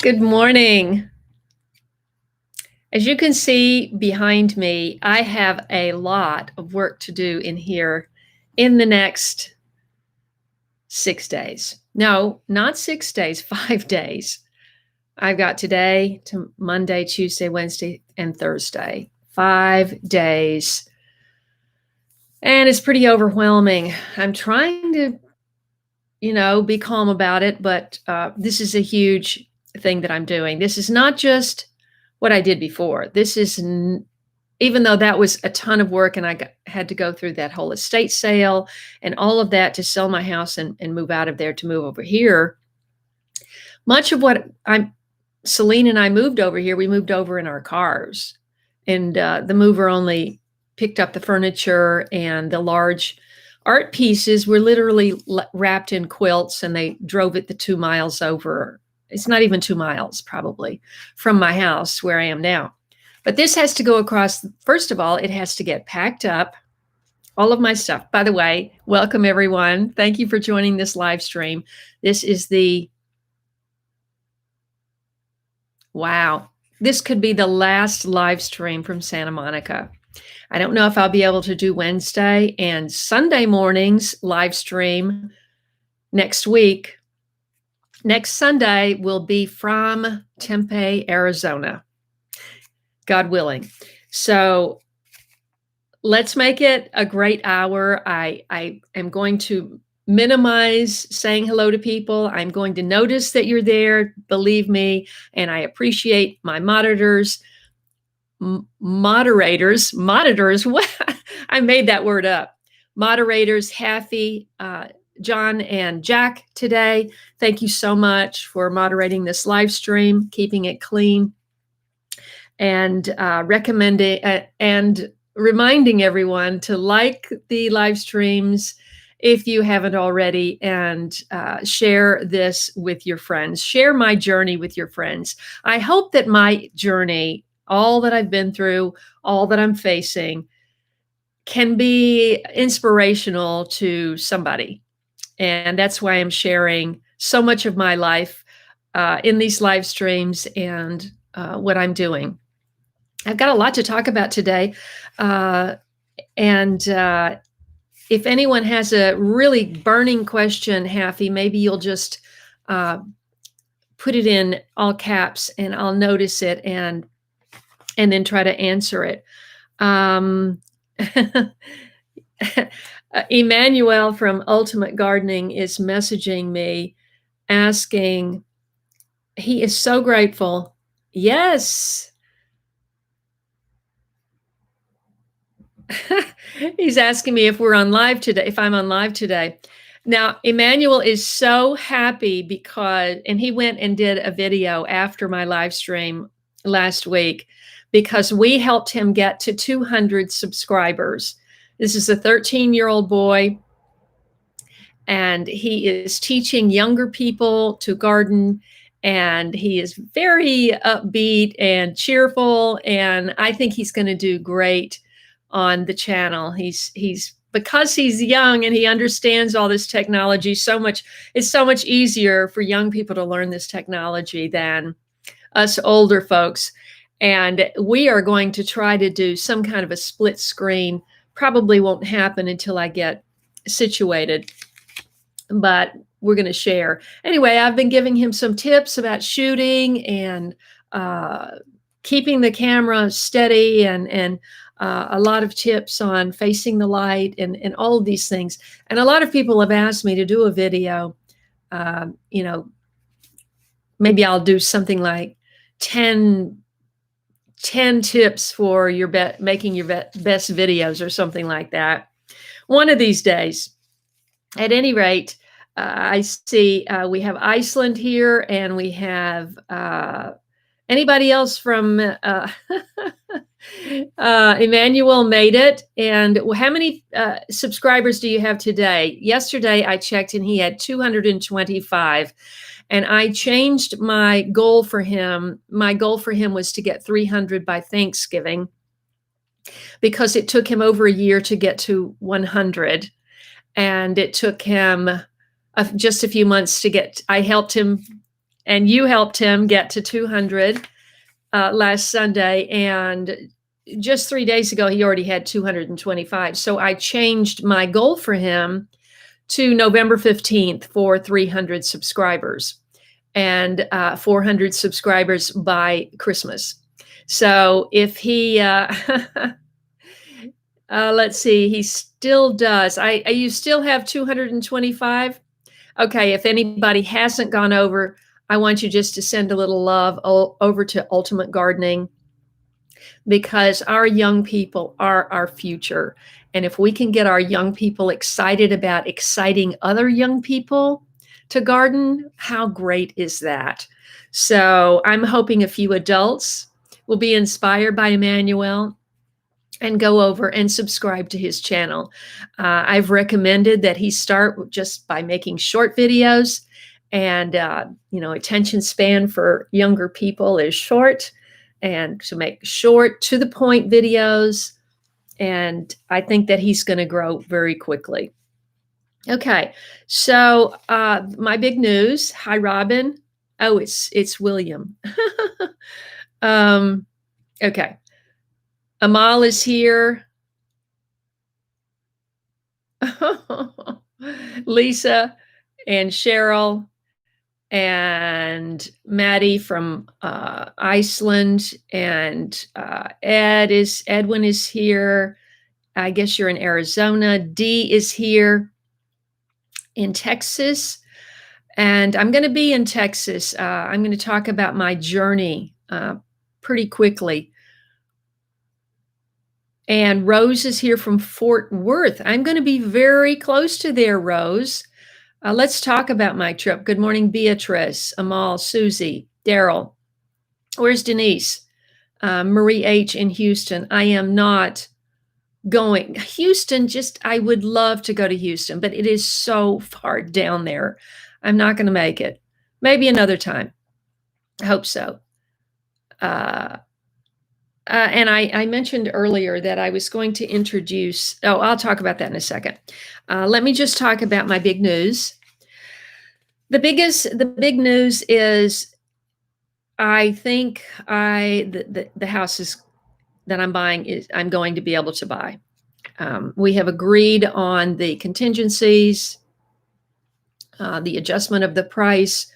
Good morning. As you can see behind me, I have a lot of work to do in here in the next 6 days. No, not 6 days, 5 days. I've got today to Monday, Tuesday, Wednesday, and Thursday. 5 days. And it's pretty overwhelming. I'm trying to, be calm about it, but this is a huge thing that I'm doing. This is not just what I did before. This is, even though that was a ton of work and had to go through that whole estate sale and all of that to sell my house and move out of there to move over here. Much of what Celine and I moved over here, we moved over in our cars. And the mover only picked up the furniture, and the large art pieces were literally wrapped in quilts, and they drove it the 2 miles over. It's not even 2 miles probably from my house where I am now. But this has to go across. First of all, it has to get packed up, all of my stuff. By the way, welcome everyone. Thank you for joining this live stream. This is wow, this could be the last live stream from Santa Monica. I don't know if I'll be able to do Wednesday and Sunday mornings live stream next week. Next Sunday will be from Tempe, Arizona, God willing. So let's make it a great hour. I am going to minimize saying hello to people. I'm going to notice that you're there, believe me, and I appreciate my moderators. I made that word up. Moderators, Haffy, John, and Jack today. Thank you so much for moderating this live stream, keeping it clean, and recommending and reminding everyone to like the live streams if you haven't already, and share this with your friends. Share my journey with your friends. I hope that my journey, all that I've been through, all that I'm facing, can be inspirational to somebody. And that's why I'm sharing so much of my life in these live streams and what I'm doing. I've got a lot to talk about today. And if anyone has a really burning question, Haffy, maybe you'll just put it in all caps and I'll notice it and then try to answer it. Emmanuel from Ultimate Gardening is messaging me asking, he is so grateful. Yes. He's asking me if we're on live today, if I'm on live today. Now, Emmanuel is so happy and he went and did a video after my live stream last week because we helped him get to 200 subscribers. This is a 13-year-old boy, and he is teaching younger people to garden, and he is very upbeat and cheerful, and I think he's going to do great on the channel. He's because he's young and he understands all this technology so much. It's so much easier for young people to learn this technology than us older folks. And we are going to try to do some kind of a split screen. Probably won't happen until I get situated, but we're going to share. Anyway, I've been giving him some tips about shooting and keeping the camera steady and a lot of tips on facing the light and all of these things. And a lot of people have asked me to do a video. Maybe I'll do something like 10 tips for making your best videos or something like that. One of these days. At any rate, I see we have Iceland here, and we have anybody else from Emmanuel made it. And how many subscribers do you have today? Yesterday I checked and he had 225. And I changed my goal for him. My goal for him was to get 300 by Thanksgiving because it took him over a year to get to 100. And it took him just a few months to get, I helped him and you helped him get to 200 last Sunday, and just 3 days ago, he already had 225. So I changed my goal for him to November 15th for 300 subscribers and 400 subscribers by Christmas. So if he, let's see, he still does. You still have 225? Okay, if anybody hasn't gone over, I want you just to send a little love over to Ultimate Gardening, because our young people are our future. And if we can get our young people excited about exciting other young people to garden, how great is that? So I'm hoping a few adults will be inspired by Emmanuel and go over and subscribe to his channel. I've recommended that he start just by making short videos, and attention span for younger people is short, and to make short, to the point videos. And I think that he's going to grow very quickly. Okay, so my big news. Hi, Robin. Oh, it's William. Okay. Amal is here. Lisa and Cheryl and Maddie from Iceland, and Edwin is here. I guess you're in Arizona. Dee is here in Texas, and I'm going to be in Texas. I'm going to talk about my journey pretty quickly. And Rose is here from Fort Worth. I'm going to be very close to there, Rose. Let's talk about my trip. Good morning, Beatrice, Amal, Susie, Daryl. Where's Denise? Marie H. in Houston. I am not going. Houston, I would love to go to Houston, but it is so far down there. I'm not going to make it. Maybe another time. I hope so. And I mentioned earlier that I was going to introduce, I'll talk about that in a second. Let me just talk about my big news. The big news is, I think the houses that I'm buying I'm going to be able to buy. We have agreed on the contingencies, the adjustment of the price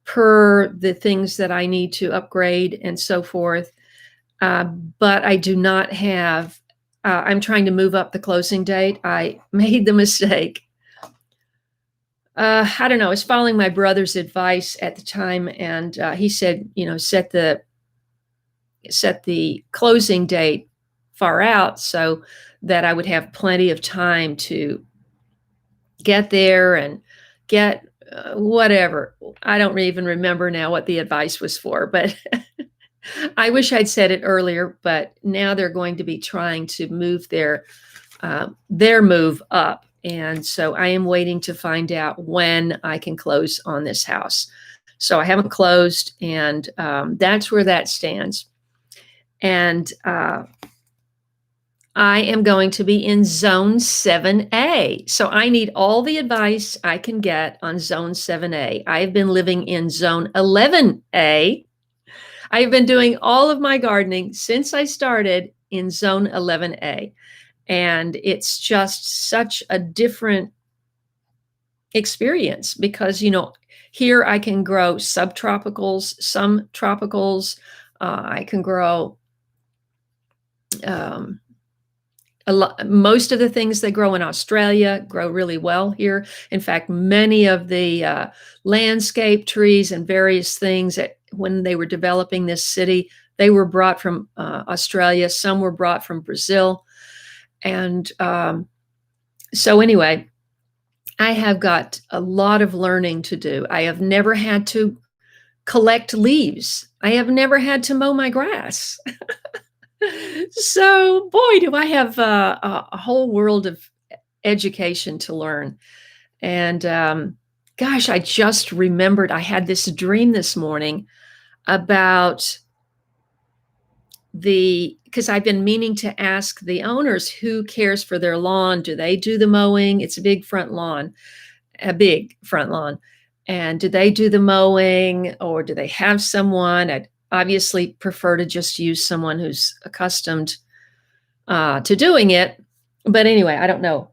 per the things that I need to upgrade and so forth. But I do not have, I'm trying to move up the closing date. I made the mistake. I don't know, I was following my brother's advice at the time, and he said, set the closing date far out so that I would have plenty of time to get there and get whatever. I don't even remember now what the advice was for, but I wish I'd said it earlier. But now they're going to be trying to move their move up. And so I am waiting to find out when I can close on this house. So I haven't closed, and that's where that stands. And I am going to be in Zone 7A. So I need all the advice I can get on Zone 7A. I've been living in Zone 11A. I've been doing all of my gardening since I started in Zone 11A. And it's just such a different experience because, here I can grow subtropicals, some tropicals. I can grow most of the things they grow in Australia grow really well here. In fact, many of the landscape trees and various things that when they were developing this city, they were brought from Australia. Some were brought from Brazil. And so anyway, I have got a lot of learning to do. I have never had to collect leaves. I have never had to mow my grass. So, boy, do I have a whole world of education to learn. And gosh, I just remembered I had this dream this morning about because I've been meaning to ask the owners who cares for their lawn. Do they do the mowing? It's a big front lawn. And do they do the mowing or do they have someone? I'd obviously prefer to just use someone who's accustomed to doing it. But anyway, I don't know.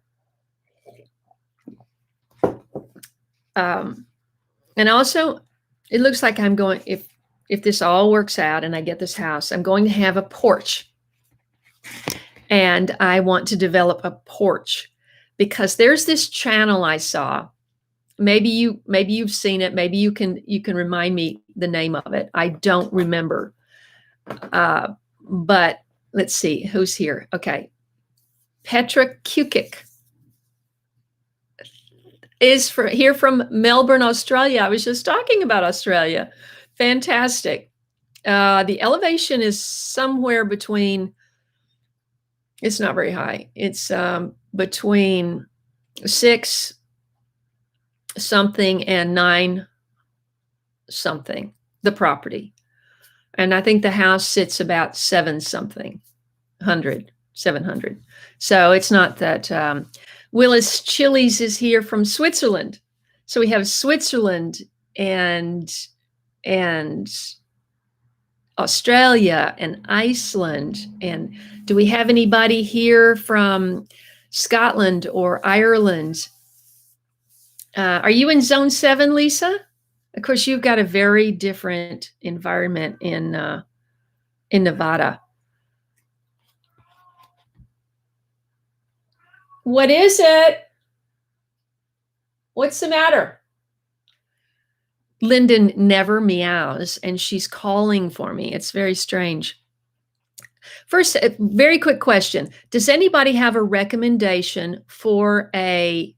And also, it looks like I'm going, if this all works out and I get this house, I'm going to have a porch. And I want to develop a porch because there's this channel I saw. Maybe you've seen it. Maybe you can remind me the name of it. I don't remember. But let's see who's here. Okay. Petra Kukic is here from Melbourne, Australia. I was just talking about Australia. Fantastic. The elevation is somewhere between, it's not very high. It's between 6 something and 9 something, the property. And I think the house sits about 7 something, 700. So it's not that. Willis Chili's is here from Switzerland. So we have Switzerland and Australia and Iceland. And do we have anybody here from Scotland or Ireland? Are you in zone 7, Lisa? Of course, you've got a very different environment in Nevada. What is it? What's the matter? Lyndon never meows, and she's calling for me. It's very strange. First, a very quick question. Does anybody have a recommendation for a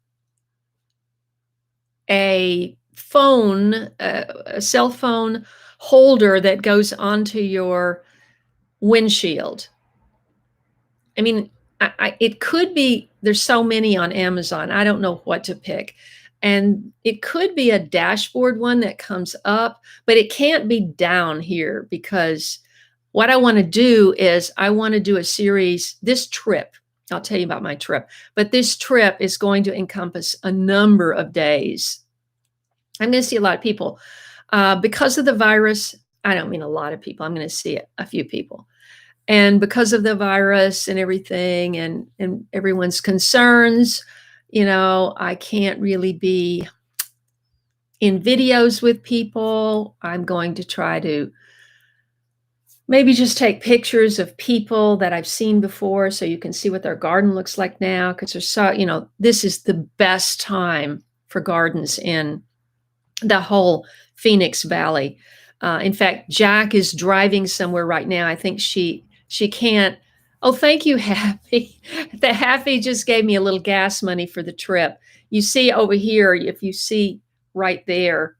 phone, a cell phone holder that goes onto your windshield? I mean, it could be, there's so many on Amazon. I don't know what to pick. And it could be a dashboard one that comes up, but it can't be down here because what I want to do is I want to do a series, this trip, I'll tell you about my trip, but this trip is going to encompass a number of days. I'm going to see a lot of people. Because of the virus, I don't mean a lot of people, I'm going to see a few people. And because of the virus and everything and everyone's concerns, I can't really be in videos with people. I'm going to try to maybe just take pictures of people that I've seen before so you can see what their garden looks like now. Because there's so, this is the best time for gardens in the whole Phoenix Valley. In fact, Jack is driving somewhere right now. I think she can't. Oh, thank you, Happy. The Happy just gave me a little gas money for the trip. You see over here, if you see right there,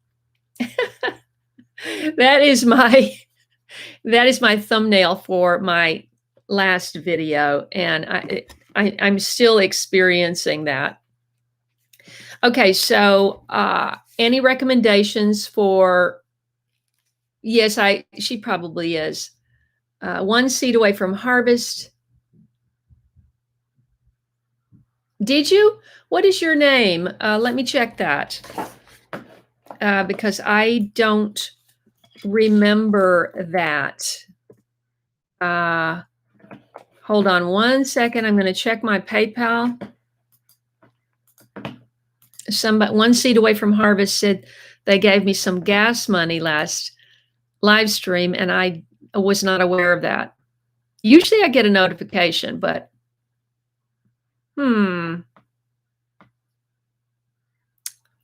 that is my thumbnail for my last video, and I'm still experiencing that. Okay, so any recommendations for? Yes, she probably is. 1 seed away from harvest. Did you? What is your name? Let me check that because I don't remember that. Hold on 1 second. I'm going to check my PayPal. Somebody 1 seed away from harvest said they gave me some gas money last live stream, and I was not aware of that. Usually I get a notification, but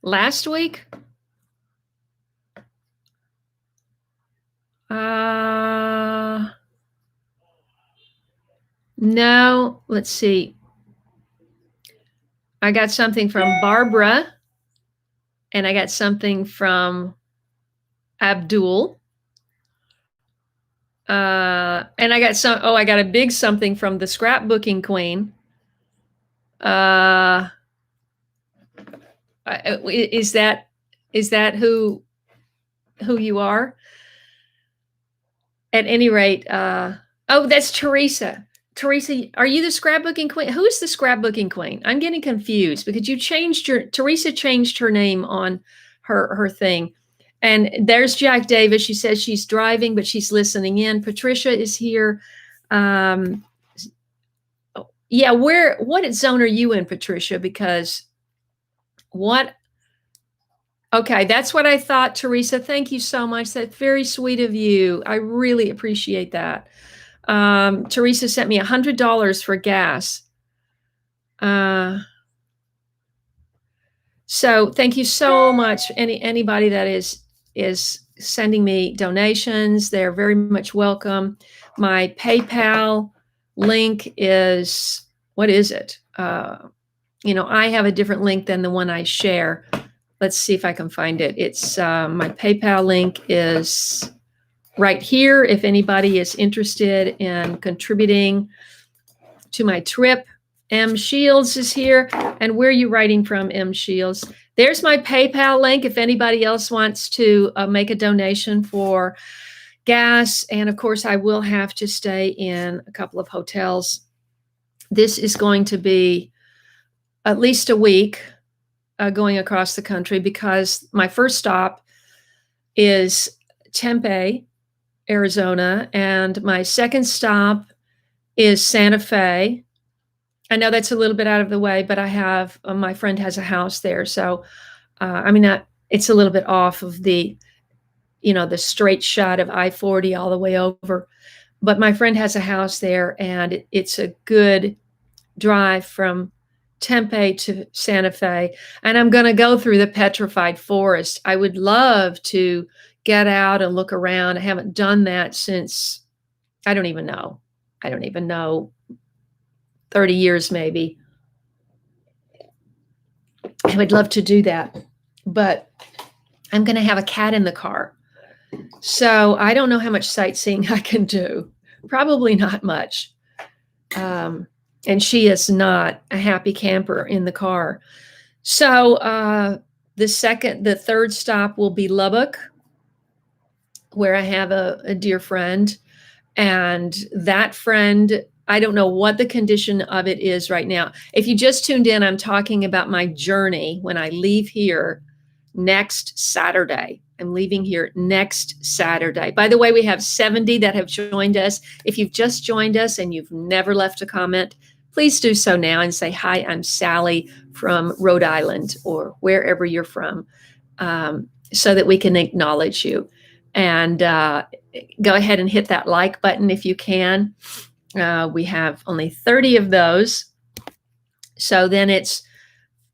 last week? No, let's see. I got something from Barbara, and I got something from Abdul. And I got a big something from the scrapbooking queen. Is that who you are? At any rate, oh, that's Teresa. Teresa, are you the scrapbooking queen? Who is the scrapbooking queen? I'm getting confused because Teresa changed her name on her thing. And there's Jack Davis. She says she's driving, but she's listening in. Patricia is here. Um, yeah, what zone are you in, Patricia? Because what okay, that's what I thought, Teresa. Thank you so much. That's very sweet of you. I really appreciate that. Teresa sent me $100 for gas. So thank you so much. Anybody that is sending me donations, they're very much welcome. My PayPal link is, what is it? I have a different link than the one I share. Let's see if I can find it. It's my PayPal link is right here. If anybody is interested in contributing to my trip, M Shields is here. And where are you writing from, M Shields? There's my PayPal link if anybody else wants to make a donation for gas. And of course, I will have to stay in a couple of hotels. This is going to be at least a week going across the country, because my first stop is Tempe, Arizona, and my second stop is Santa Fe. I know that's a little bit out of the way, but I have my friend has a house there, so it's a little bit off of the the straight shot of I-40 all the way over, but my friend has a house there, and it's a good drive from Tempe to Santa Fe, and I'm going to go through the petrified forest. I would love to get out and look around. I haven't done that since, I don't even know, 30 years maybe. I would love to do that, but I'm going to have a cat in the car. So I don't know how much sightseeing I can do. Probably not much. And she is not a happy camper in the car. So the third stop will be Lubbock, where I have a dear friend. And that friend, I don't know what the condition of it is right now. If you just tuned in, I'm talking about my journey when I leave here next Saturday. I'm leaving here next Saturday. By the way, we have 70 that have joined us. If you've just joined us and you've never left a comment, please do so now and say, hi, I'm Sally from Rhode Island or wherever you're from, so that we can acknowledge you. And go ahead and hit that like button if you can. We have only 30 of those. So then it's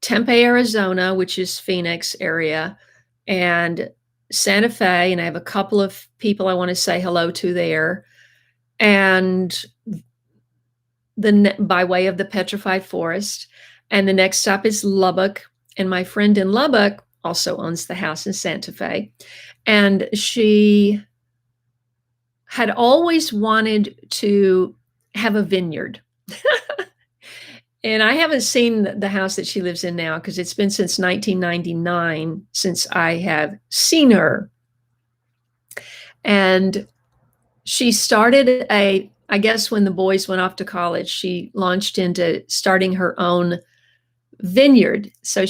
Tempe, Arizona, which is Phoenix area, and Santa Fe. And I have a couple of people I want to say hello to there. And by way of the petrified forest. And the next stop is Lubbock. And my friend in Lubbock also owns the house in Santa Fe. And she had always wanted to have a vineyard. And I haven't seen the house that she lives in now, because it's been since 1999 since I have seen her. And she started I guess when the boys went off to college, she launched into starting her own vineyard. So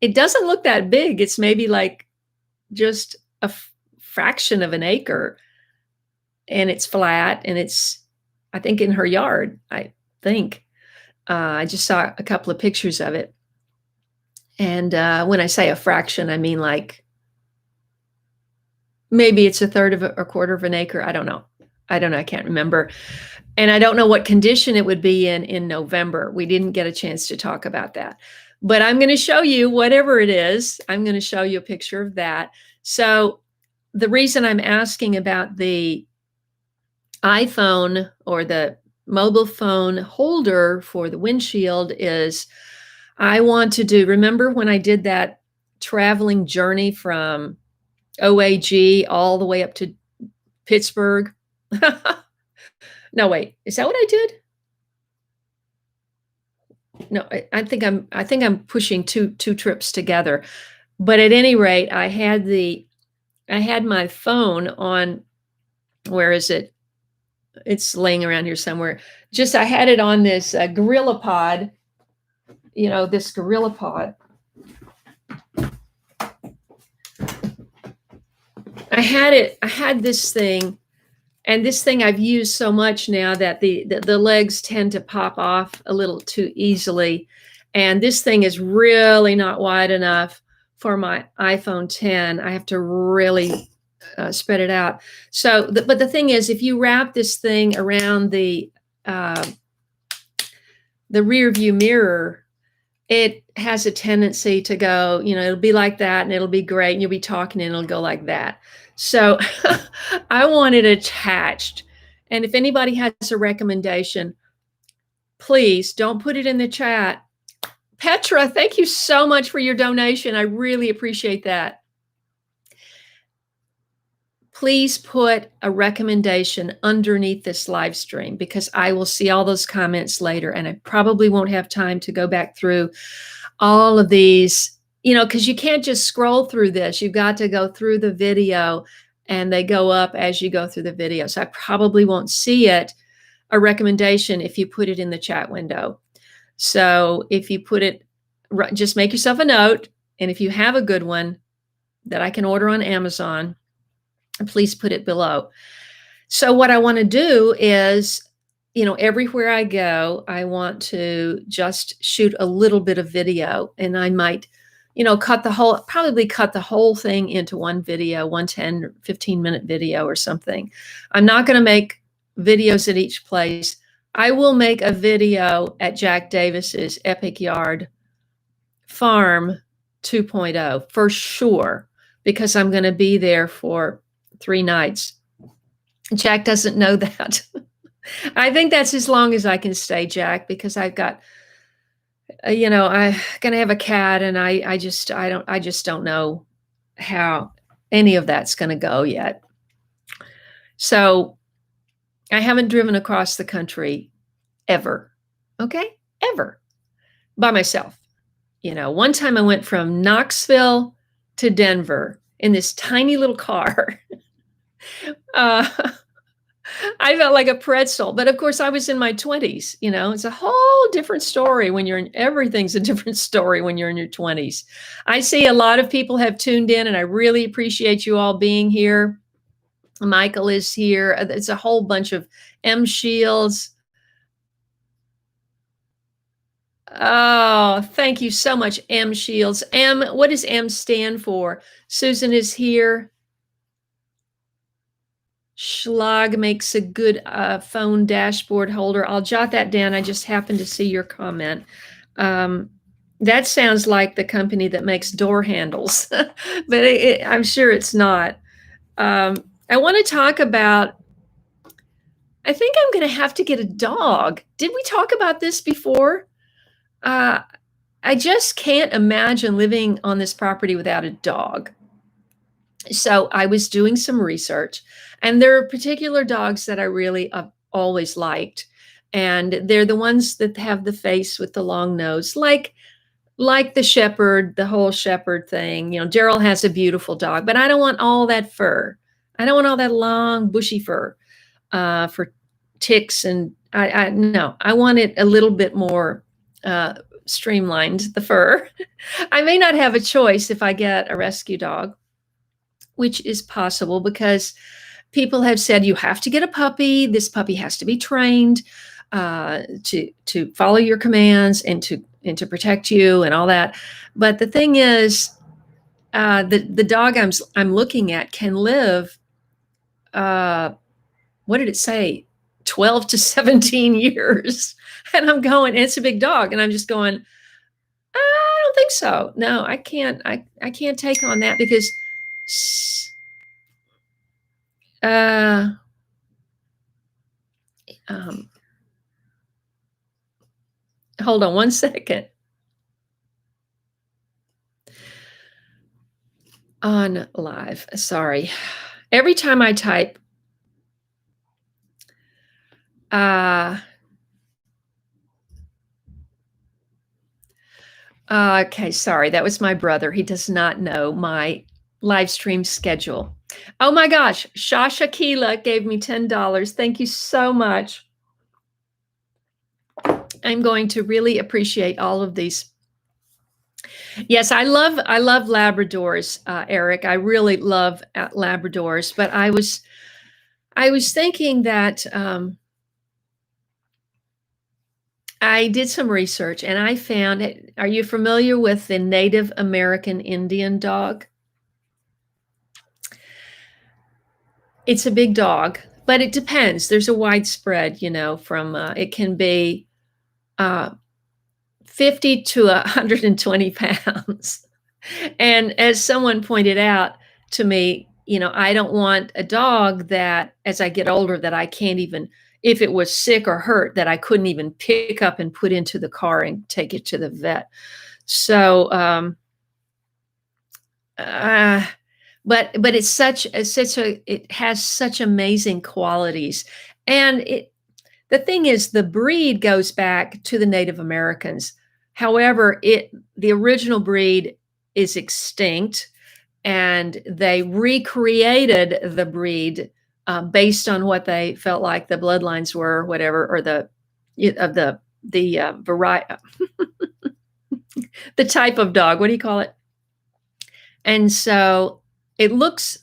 it doesn't look that big. It's maybe like just a fraction of an acre, and it's flat, and it's, I think, in her yard. I think I just saw a couple of pictures of it. And when I say a fraction, I mean like maybe it's a third of a quarter of an acre. I don't know. I can't remember. And I don't know what condition it would be in November. We didn't get a chance to talk about that. But I'm going to show you whatever it is. I'm going to show you a picture of that. So the reason I'm asking about the iPhone or the mobile phone holder for the windshield is I want to remember when I did that traveling journey from OAG all the way up to Pittsburgh? No, wait, is that what I did? No, I think I'm pushing two trips together. But at any rate, I had my phone on, where is it? It's laying around here somewhere. I had it on this Gorilla Pod, this Gorilla Pod. I had this thing, and this thing I've used so much now that the legs tend to pop off a little too easily. And this thing is really not wide enough for my iPhone 10. I have to really spread it out. So, but the thing is, if you wrap this thing around uh, the rear view mirror, it has a tendency to go, it'll be like that and it'll be great. And you'll be talking and it'll go like that. So I want it attached. And if anybody has a recommendation, please don't put it in the chat. Petra, thank you so much for your donation. I really appreciate that. Please put a recommendation underneath this live stream, because I will see all those comments later and I probably won't have time to go back through all of these, because you can't just scroll through this. You've got to go through the video and they go up as you go through the video. So I probably won't see it, a recommendation, if you put it in the chat window. So if you put it, just make yourself a note. And if you have a good one that I can order on Amazon, please put it below. So what I want to do is, everywhere I go, I want to just shoot a little bit of video, and I might, probably cut the whole thing into one video, one 10, 15-minute video or something. I'm not going to make videos at each place. I will make a video at Jack Davis's Epic Yard Farm 2.0 for sure, because I'm going to be there for 3 nights. Jack doesn't know that. I think that's as long as I can stay, Jack, because I've got, I'm gonna have a cat, and I just don't know how any of that's gonna go yet. So I haven't driven across the country ever. Okay, ever, by myself. One time I went from Knoxville to Denver in this tiny little car. I felt like a pretzel, but of course I was in my 20s. It's a whole different story when everything's a different story when you're in your 20s. I see a lot of people have tuned in, and I really appreciate you all being here. Michael is here. It's a whole bunch of M Shields. Oh, thank you so much, M Shields. What does M stand for? Susan is here. Schlag makes a good phone dashboard holder. I'll jot that down. I just happened to see your comment. That sounds like the company that makes door handles, but I'm sure it's not. I want to talk about, I think I'm going to have to get a dog. Did we talk about this before? I just can't imagine living on this property without a dog. So I was doing some research, and there are particular dogs that I really always liked. And they're the ones that have the face with the long nose, like the shepherd, the whole shepherd thing. Daryl has a beautiful dog, but I don't want all that fur. I don't want all that long, bushy fur for ticks. And no, I want it a little bit more streamlined, the fur. I may not have a choice if I get a rescue dog, which is possible, because people have said you have to get a puppy. This puppy has to be trained to follow your commands and to protect you and all that. But the thing is, the dog I'm looking at can live, what did it say, 12 to 17 years. And I'm going, it's a big dog, and I'm just going, I don't think so. No, I can't. I can't take on that, because hold on one second. On live, sorry. Every time I type, okay, sorry, that was my brother. He does not know my live stream schedule. Oh my gosh, Shasha Keela gave me $10. Thank you so much. I'm going to really appreciate all of these Yes, I love Labradors, Eric. I really love Labradors, but I was thinking that I did some research and I found it. Are you familiar with the Native American Indian dog? It's a big dog, but it depends. There's a widespread, from it can be uh, 50 to 120 pounds. And as someone pointed out to me, I don't want a dog that as I get older that I can't even, if it was sick or hurt, that I couldn't even pick up and put into the car and take it to the vet. So, uh, but it has such amazing qualities, and the thing is, the breed goes back to the Native Americans. However, the original breed is extinct, and they recreated the breed based on what they felt like the bloodlines were, whatever, or of the variety, the type of dog. What do you call it? And so it looks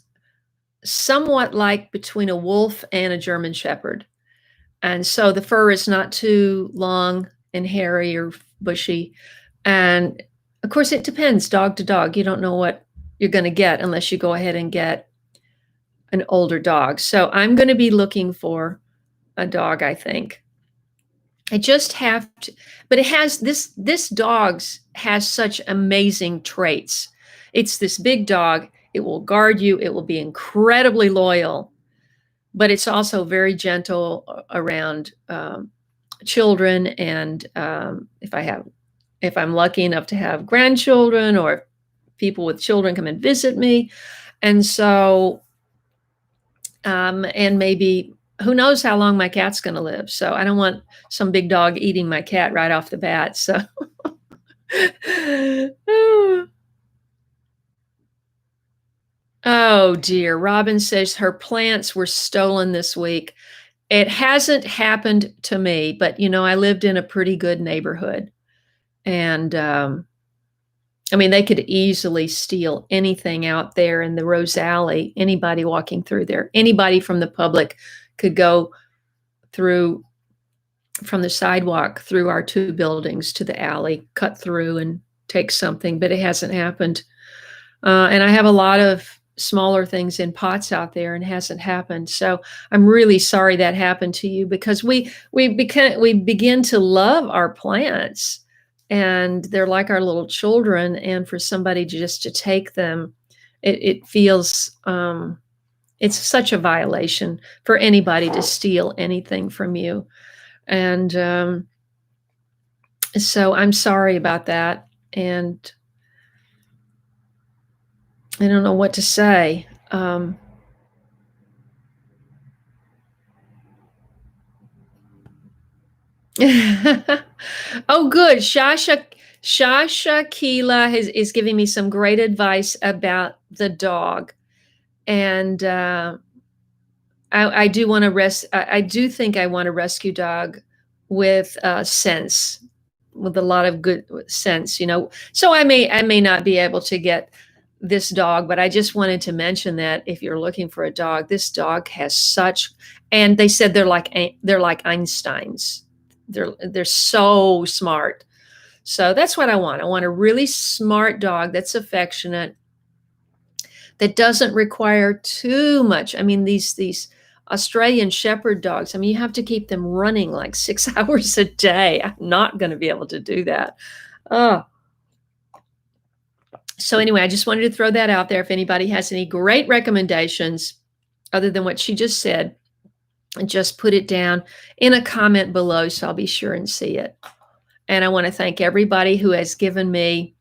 somewhat like between a wolf and a German Shepherd. And so the fur is not too long and hairy or bushy. And of course, it depends dog to dog. You don't know what you're going to get unless you go ahead and get an older dog. So I'm going to be looking for a dog, I think. I just have to, but it has this dog's has such amazing traits. It's this big dog. It will guard you. It will be incredibly loyal, but it's also very gentle around children. And if I'm lucky enough to have grandchildren or people with children come and visit me, and so and maybe who knows how long my cat's going to live. So I don't want some big dog eating my cat right off the bat. So, oh dear. Robin says her plants were stolen this week. It hasn't happened to me, but I lived in a pretty good neighborhood. And I mean, they could easily steal anything out there in the Rose Alley. Anybody walking through there, anybody from the public could go through from the sidewalk through our two buildings to the alley, cut through and take something, but it hasn't happened. And I have a lot of smaller things in pots out there and hasn't happened. So I'm really sorry that happened to you, because we begin to love our plants, and they're like our little children. And for somebody just to take them, it feels it's such a violation for anybody to steal anything from you. And so I'm sorry about that. And I don't know what to say. Oh, good. Shasha Keela is giving me some great advice about the dog. And I do want to I do think I want a rescue dog with sense, with a lot of good sense. So I may not be able to get this dog, but I just wanted to mention that if you're looking for a dog, this dog has such, and they said they're like Einsteins. They're so smart. So that's what I want. I want a really smart dog that's affectionate, that doesn't require too much. I mean, these Australian Shepherd dogs, I mean, you have to keep them running like 6 hours a day. I'm not going to be able to do that. Oh. So anyway, I just wanted to throw that out there. If anybody has any great recommendations other than what she just said, just put it down in a comment below so I'll be sure and see it. And I want to thank everybody who has given me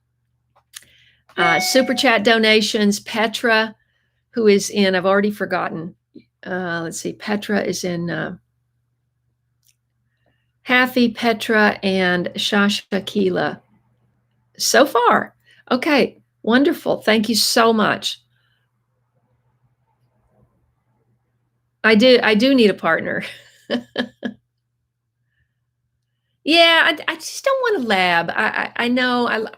super chat donations. Petra, who is in, I've already forgotten. Let's see, Petra is in Hathy, Petra, and Shasha Keela so far. Okay, wonderful. Thank you so much. I do need a partner. Yeah, I just don't want a lab. I know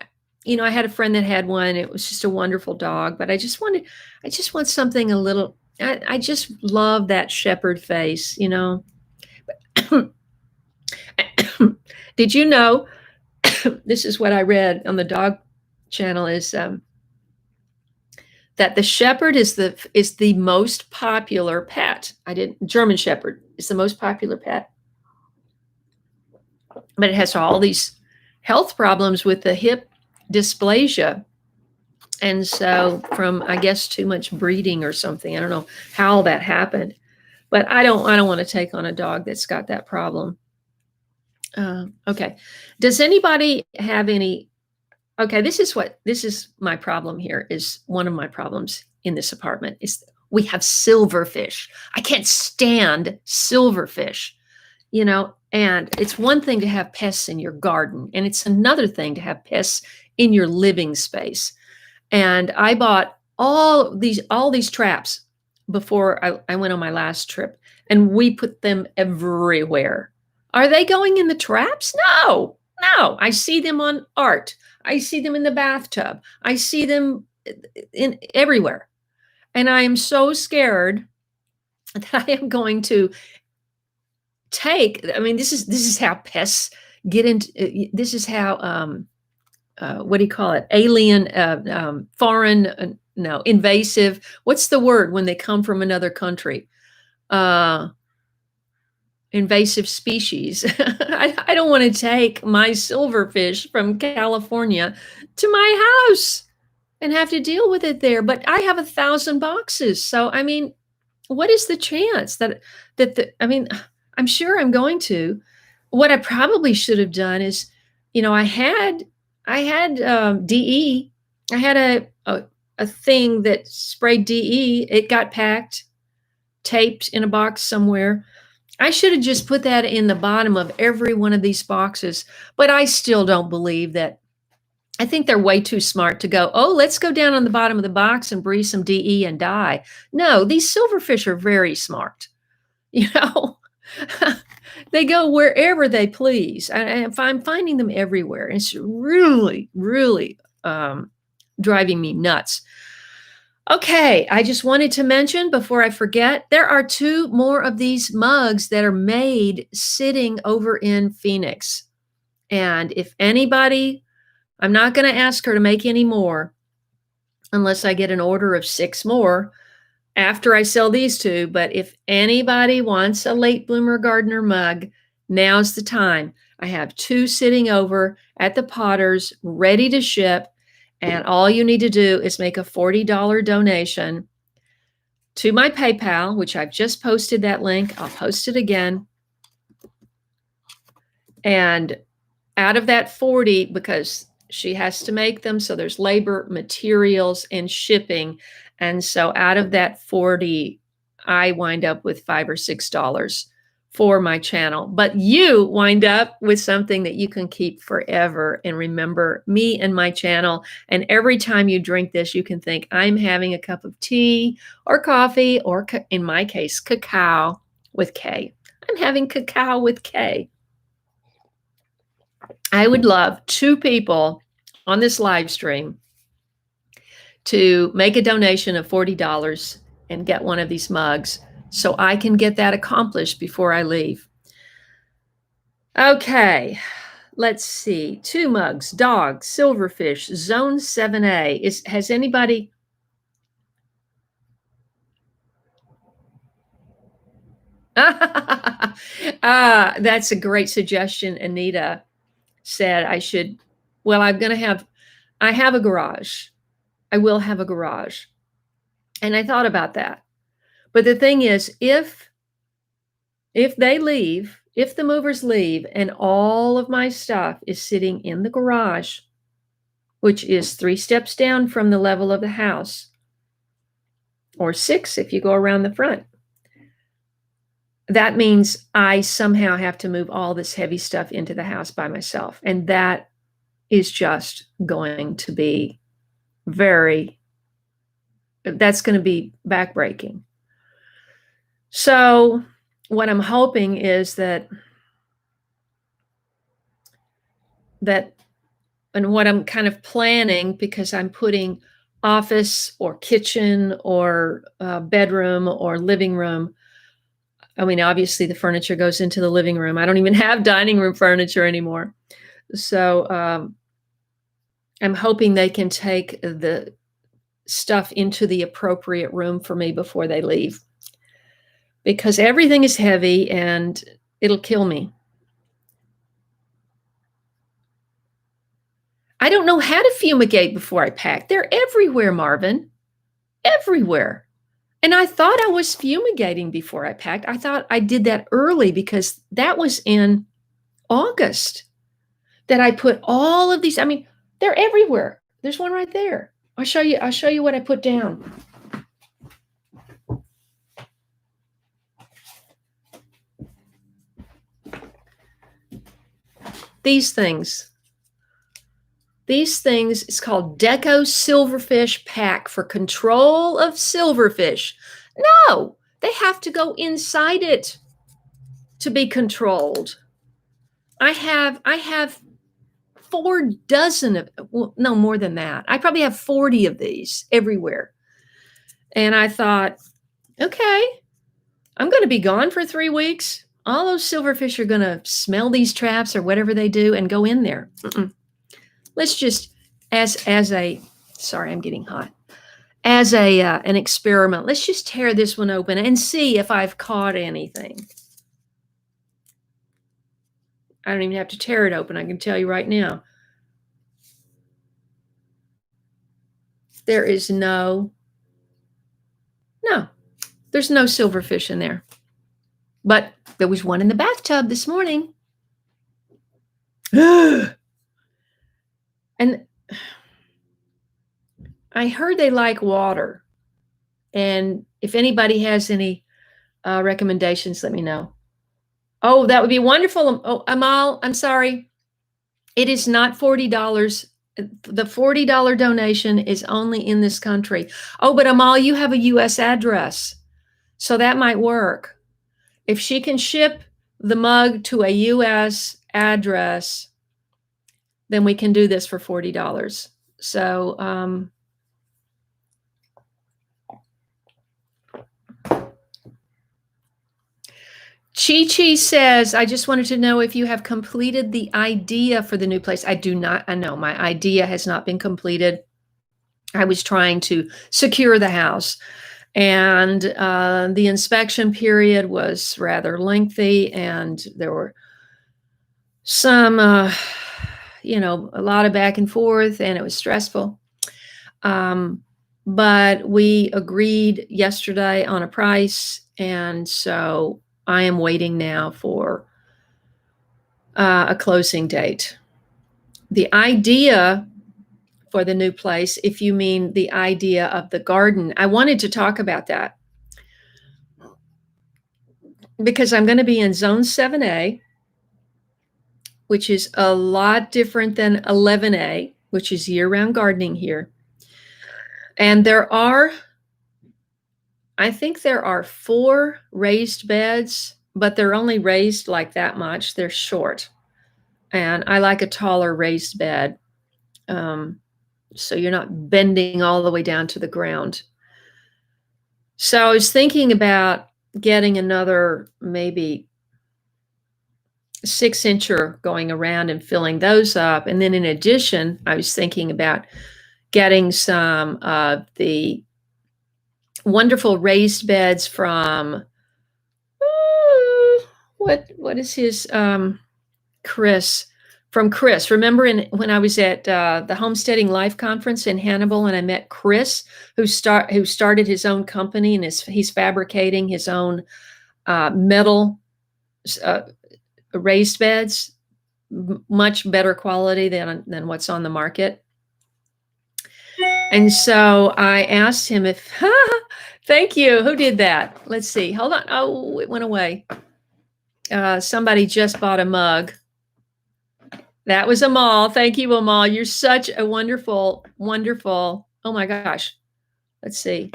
I had a friend that had one. It was just a wonderful dog, but I just want something a little, I just love that shepherd face, Did you know, this is what I read on the dog channel is, that the shepherd is the most popular pet. German shepherd is the most popular pet, but it has all these health problems with the hip dysplasia. And so from, I guess, too much breeding or something. I don't know how that happened, but I don't want to take on a dog that's got that problem. Okay. Does anybody have any? Okay, this is my problem here. Is one of my problems in this apartment is we have silverfish. I can't stand silverfish, and it's one thing to have pests in your garden, and it's another thing to have pests in your living space. And I bought all these traps before I went on my last trip, and we put them everywhere. Are they going in the traps? No, no. I see them on art. I see them in the bathtub. I see them in everywhere. And I am so scared that I am going to I mean, this is how pests get into, this is how, what do you call it? Alien, foreign, no, invasive. What's the word when they come from another country? Uh, Invasive species. I don't want to take my silverfish from California to my house and have to deal with it there. But I have 1,000 boxes. So, I mean, what is the chance I mean, I'm sure I'm going to. What I probably should have done is, I had DE. I had a thing that sprayed DE. It got packed, taped in a box somewhere. I should have just put that in the bottom of every one of these boxes, but I still don't believe that. I think they're way too smart to go, oh, let's go down on the bottom of the box and breathe some DE and die. No, these silverfish are very smart. You know, they go wherever they please. And I'm finding them everywhere. It's really, really driving me nuts. Okay, I just wanted to mention before I forget, there are 2 more of these mugs that are made sitting over in Phoenix. And if anybody, I'm not going to ask her to make any more unless I get an order of 6 more after I sell these 2. But if anybody wants a late bloomer gardener mug, now's the time. I have 2 sitting over at the Potters ready to ship. And all you need to do is make a $40 donation to my PayPal, which I've just posted that link. I'll post it again. And out of that 40, because she has to make them, so there's labor, materials, and shipping. And so out of that 40, I wind up with $5 or $6 for my channel. But you wind up with something that you can keep forever and remember me and my channel. And every time you drink this, you can think, I'm having a cup of tea or coffee, or in my case, cacao with Kaye. I'm having cacao with Kaye. I would love 2 people on this live stream to make a donation of $40 and get one of these mugs so I can get that accomplished before I leave. Okay, let's see. 2 mugs, dog, silverfish, zone 7A. Has anybody? That's a great suggestion. Anita said I should, well, I have a garage. I will have a garage. And I thought about that. But the thing is, if they leave, if the movers leave and all of my stuff is sitting in the garage, which is 3 steps down from the level of the house, or 6 if you go around the front, that means I somehow have to move all this heavy stuff into the house by myself. And that is just going to be that's going to be backbreaking. So what I'm hoping is that and what I'm kind of planning, because I'm putting office or kitchen or bedroom or living room. I mean, obviously the furniture goes into the living room. I don't even have dining room furniture anymore. So I'm hoping they can take the stuff into the appropriate room for me before they leave, because everything is heavy and it'll kill me. I don't know how to fumigate before I pack. They're everywhere, Marvin. Everywhere. And I thought I was fumigating before I packed. I thought I did that early because that was in August that I put all of these. I mean, they're everywhere. There's one right there. I'll show you what I put down. These things. These things is called Deco Silverfish Pack for control of silverfish. No, they have to go inside it to be controlled. I have 4 dozen of, well, no, more than that. I probably have 40 of these everywhere. And I thought, okay, I'm going to be gone for 3 weeks. All those silverfish are going to smell these traps or whatever they do and go in there. Let's just, as a, sorry, I'm getting hot. As a an experiment, let's just tear this one open and see if I've caught anything. I don't even have to tear it open. I can tell you right now. There is there's no silverfish in there. But there was one in the bathtub this morning. And I heard they like water. And if anybody has any recommendations, let me know. Oh, that would be wonderful. Oh, Amal, I'm sorry. It is not $40. The $40 donation is only in this country. Oh, but Amal, you have a US address. So that might work. If she can ship the mug to a US address, then we can do this for $40. So, Chi says, I just wanted to know if you have completed the idea for the new place. I do not. I know my idea has not been completed. I was trying to secure the house, and the inspection period was rather lengthy, and there were some, a lot of back and forth, and it was stressful. But we agreed yesterday on a price, and so I am waiting now for a closing date. The idea for the new place, if you mean the idea of the garden, I wanted to talk about that because I'm going to be in Zone 7A, which is a lot different than 11A, which is year-round gardening here. And I think there are 4 raised beds, but they're only raised like that much. They're short. And I like a taller raised bed. So you're not bending all the way down to the ground. So I was thinking about getting another maybe 6-incher going around and filling those up. And then in addition, I was thinking about getting some of the wonderful raised beds from what is his Chris, from Chris. Remember when I was at the Homesteading Life Conference in Hannibal, and I met Chris, who started his own company, and he's fabricating his own metal raised beds, much better quality than what's on the market. And so I asked him if, thank you. Who did that? Let's see. Hold on. Oh, it went away. Somebody just bought a mug. That was Amal. Thank you, Amal. You're such a wonderful, wonderful. Oh my gosh. Let's see.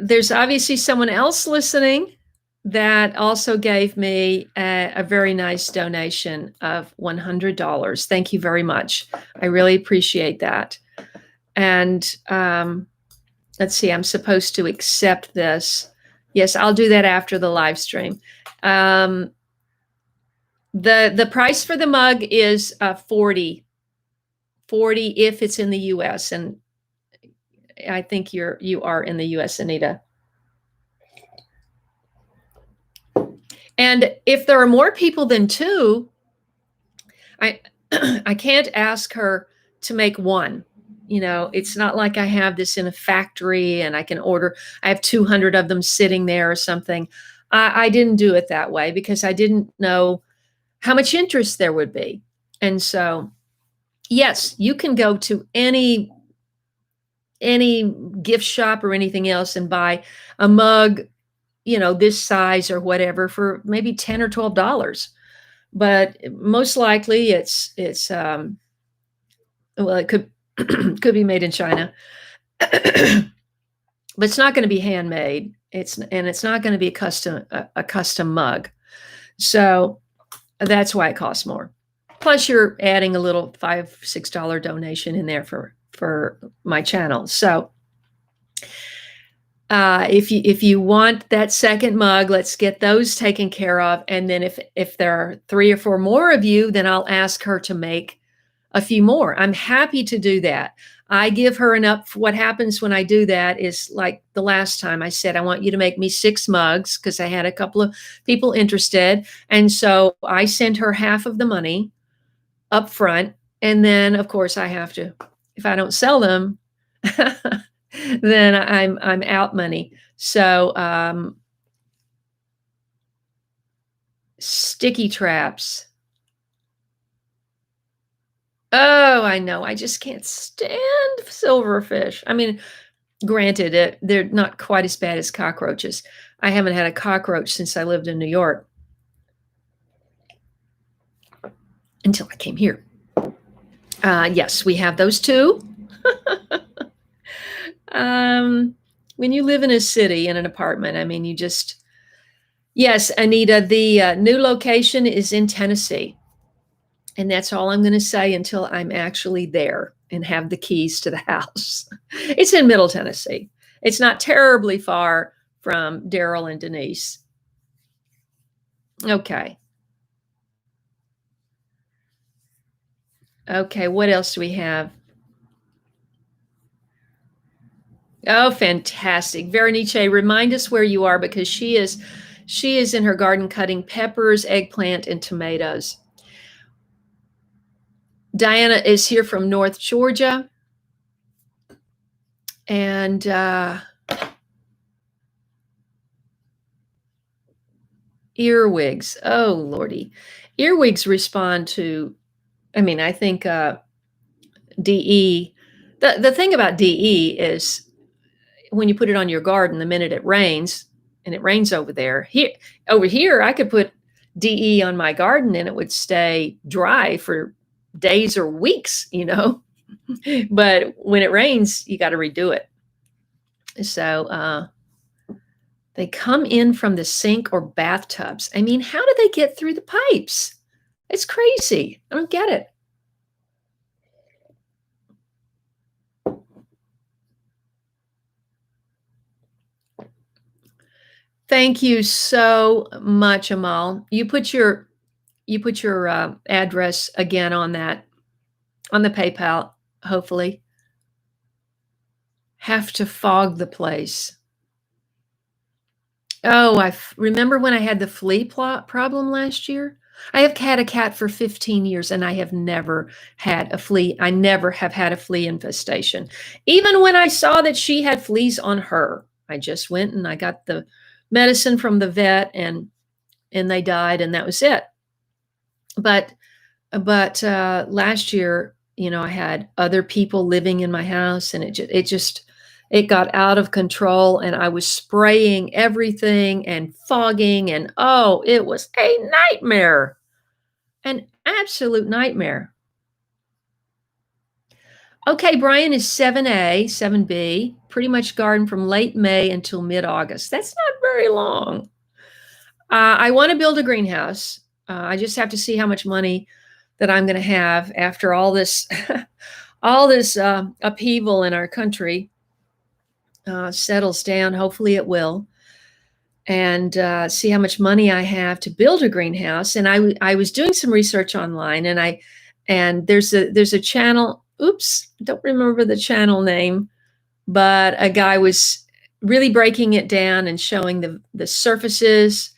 there's obviously someone else listening that also gave me a very nice donation of $100. Thank you very much. I really appreciate that. And let's see, I'm supposed to accept this. Yes, I'll do that after the live stream. The price for the mug is 40 if it's in the US, and I think you are in the US, Anita. And if there are more people than two, I I can't ask her to make one. It's not like I have this in a factory and I can order. I have 200 of them sitting there or something. I didn't do it that way because I didn't know how much interest there would be. And so, yes, you can go to any gift shop or anything else and buy a mug, this size or whatever for maybe $10 or $12. But most likely well, it could could be made in China. But it's not going to be handmade. It's not going to be a custom mug. So that's why it costs more. Plus you're adding a little $5, $6 donation in there for my channel. So if you want that second mug, let's get those taken care of. And then if there are 3 or 4 more of you, then I'll ask her to make a few more. I'm happy to do that. I give her what happens when I do that is like the last time I said, I want you to make me 6 mugs because I had a couple of people interested. And so I sent her half of the money up front. And then of course I have to, if I don't sell them, then I'm out money. So sticky traps. Oh, I know. I just can't stand silverfish. I mean, granted, they're not quite as bad as cockroaches. I haven't had a cockroach since I lived in New York until I came here. Yes, we have those too. When you live in a city, in an apartment, I mean, yes, Anita, the new location is in Tennessee. And that's all I'm going to say until I'm actually there and have the keys to the house. It's in Middle Tennessee. It's not terribly far from Daryl and Denise. Okay. Okay, what else do we have? Oh, fantastic. Veronice, remind us where you are because she is in her garden cutting peppers, eggplant, and tomatoes. Diana is here from North Georgia. And earwigs. Oh, Lordy. Earwigs respond to, I think DE. The thing about DE is when you put it on your garden, the minute it rains, and it rains over here, I could put DE on my garden and it would stay dry for days or weeks, But when it rains, you got to redo it. So they come in from the sink or bathtubs. I mean, how do they get through the pipes? It's crazy. I don't get it. Thank you so much, Amal. You put your address again on that, on the PayPal, hopefully. Have to fog the place. Oh, I remember when I had the flea problem last year. I have had a cat for 15 years and I have never had a flea. I never have had a flea infestation. Even when I saw that she had fleas on her, I just went and I got the medicine from the vet and they died and that was it. But last year, I had other people living in my house and it got out of control and I was spraying everything and fogging and it was a nightmare. An absolute nightmare. Okay, Brian is 7A, 7B, pretty much garden from late May until mid-August. That's not very long. I want to build a greenhouse. I just have to see how much money that I'm going to have after all this, all this upheaval in our country settles down. Hopefully, it will, and see how much money I have to build a greenhouse. And I was doing some research online, and there's a channel. Oops, I don't remember the channel name, but a guy was really breaking it down and showing the surfaces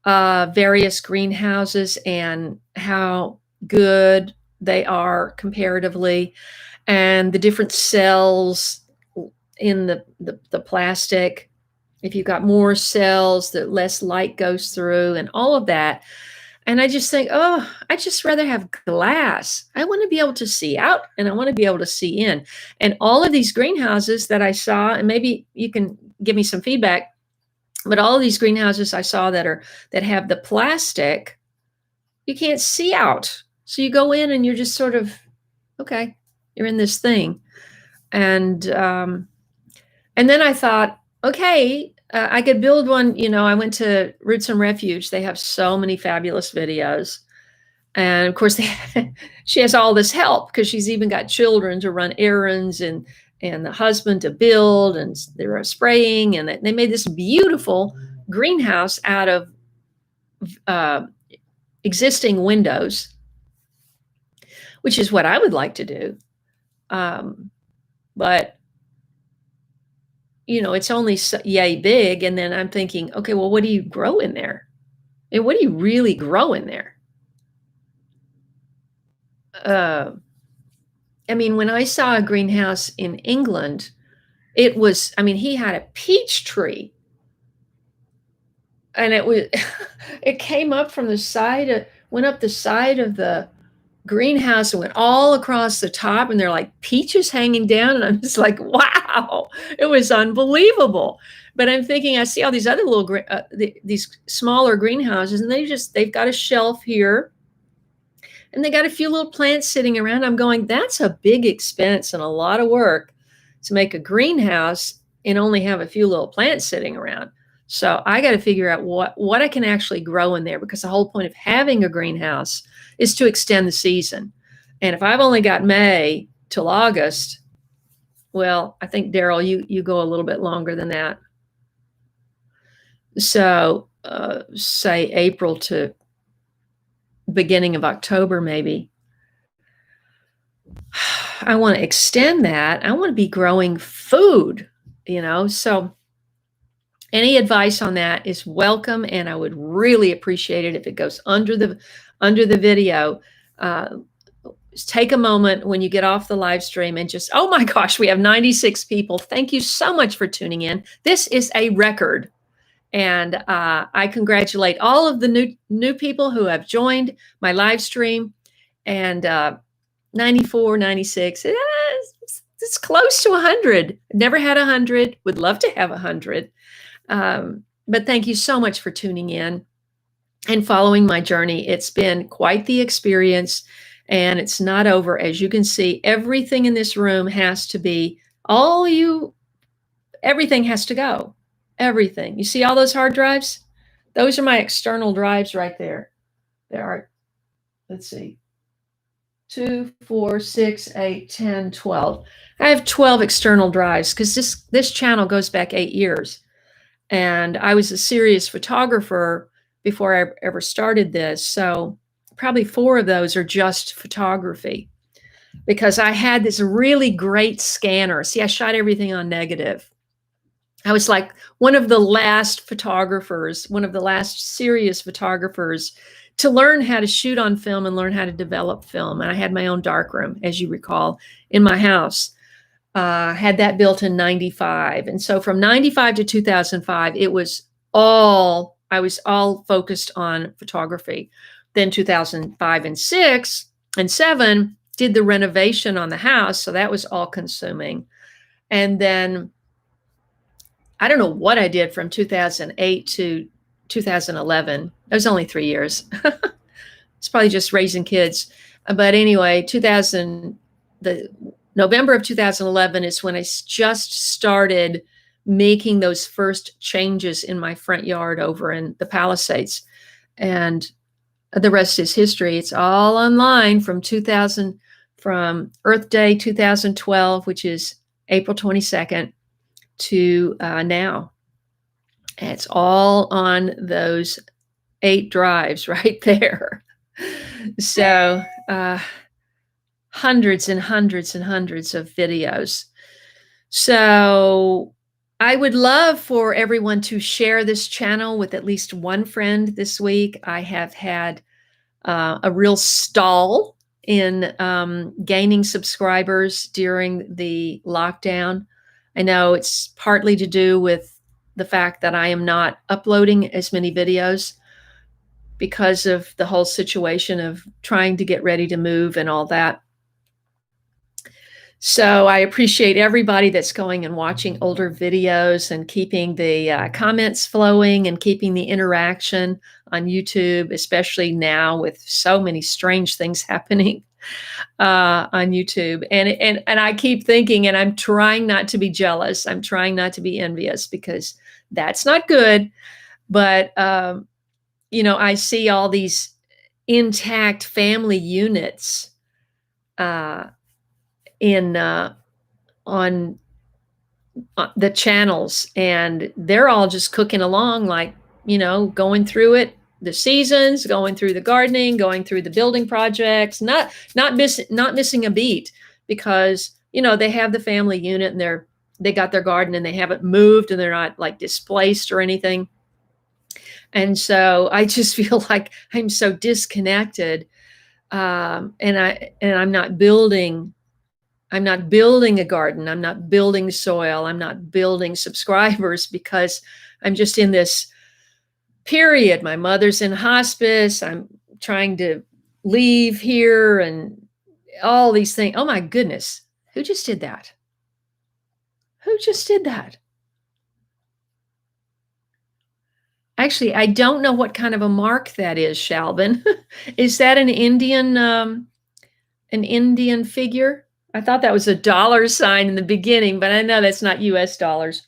various greenhouses and how good they are comparatively, and the different cells in the plastic. If you've got more cells, the less light goes through, and all of that. And I just think, oh, I just rather have glass. I want to be able to see out and I want to be able to see in. And all of these greenhouses that I saw, and maybe you can give me some feedback, but all of these greenhouses I saw that have the plastic, you can't see out. So you go in and you're just sort of, okay, you're in this thing. And then I thought, okay, I could build one. I went to Roots and Refuge. They have so many fabulous videos. And of course, she has all this help because she's even got children to run errands and the husband to build, and they were spraying, and they made this beautiful greenhouse out of existing windows, which is what I would like to do. But it's only yay big. And then I'm thinking, okay, well, what do you grow in there? And what do you really grow in there? I mean, when I saw a greenhouse in England, it was, I mean, he had a peach tree, and it came up from the side, went up the side of the greenhouse and went all across the top, and they're like peaches hanging down. And I'm just like, wow, it was unbelievable. But I'm thinking, I see all these other little, these smaller greenhouses, and they've got a shelf here, and they got a few little plants sitting around. I'm going, that's a big expense and a lot of work to make a greenhouse and only have a few little plants sitting around. So I got to figure out what I can actually grow in there, because the whole point of having a greenhouse is to extend the season. And if I've only got May till August, well, I think, Daryl, you go a little bit longer than that. So say April to beginning of October, maybe. I want to extend that. I want to be growing food, so any advice on that is welcome, and I would really appreciate it if it goes under the video. Take a moment when you get off the live stream and just, oh my gosh, we have 96 people. Thank you so much for tuning in. This is a record. And I congratulate all of the new people who have joined my live stream. And 94, 96, it's close to 100. Never had 100. Would love to have 100. But thank you so much for tuning in and following my journey. It's been quite the experience, and it's not over. As you can see, everything in this room has to be, everything has to go. Everything. You see all those hard drives? Those are my external drives right there. There are, let's see, 2, 4, 6, 8, 10, 12. I have 12 external drives because this channel goes back 8 years. And I was a serious photographer before I ever started this. So probably 4 of those are just photography, because I had this really great scanner. See, I shot everything on negative. I was like one of the last photographers, one of the last serious photographers to learn how to shoot on film and learn how to develop film. And I had my own darkroom, as you recall, in my house. Had that built in 95. And so from 95 to 2005, I was all focused on photography. Then 2005 and 6 and 7 did the renovation on the house. So that was all consuming. And then I don't know what I did from 2008 to 2011. It was only 3 years. It's probably just raising kids. But anyway, November of 2011 is when I just started making those first changes in my front yard over in the Palisades. And the rest is history. It's all online from 2000, from Earth Day 2012, which is April 22nd, to now. And it's all on those 8 drives right there. So hundreds and hundreds and hundreds of videos. So I would love for everyone to share this channel with at least one friend this week. I have had a real stall in gaining subscribers during the lockdown. I know it's partly to do with the fact that I am not uploading as many videos because of the whole situation of trying to get ready to move and all that. So I appreciate everybody that's going and watching older videos and keeping the comments flowing and keeping the interaction on YouTube, especially now with so many strange things happening on YouTube. And I keep thinking, and I'm trying not to be jealous. I'm trying not to be envious because that's not good. But I see all these intact family units in on the channels, and they're all just cooking along, like, going through it, the seasons, going through the gardening, going through the building projects, not missing a beat, because they have the family unit, and they got their garden, and they haven't moved, and they're not like displaced or anything. And so I just feel like I'm so disconnected, and I'm not building a garden. I'm not building soil. I'm not building subscribers because I'm just in this period. My mother's in hospice. I'm trying to leave here and all these things. Oh my goodness. Who just did that? Who just did that? Actually, I don't know what kind of a mark that is, Shalvin. Is that an Indian figure? I thought that was a dollar sign in the beginning, but I know that's not US dollars.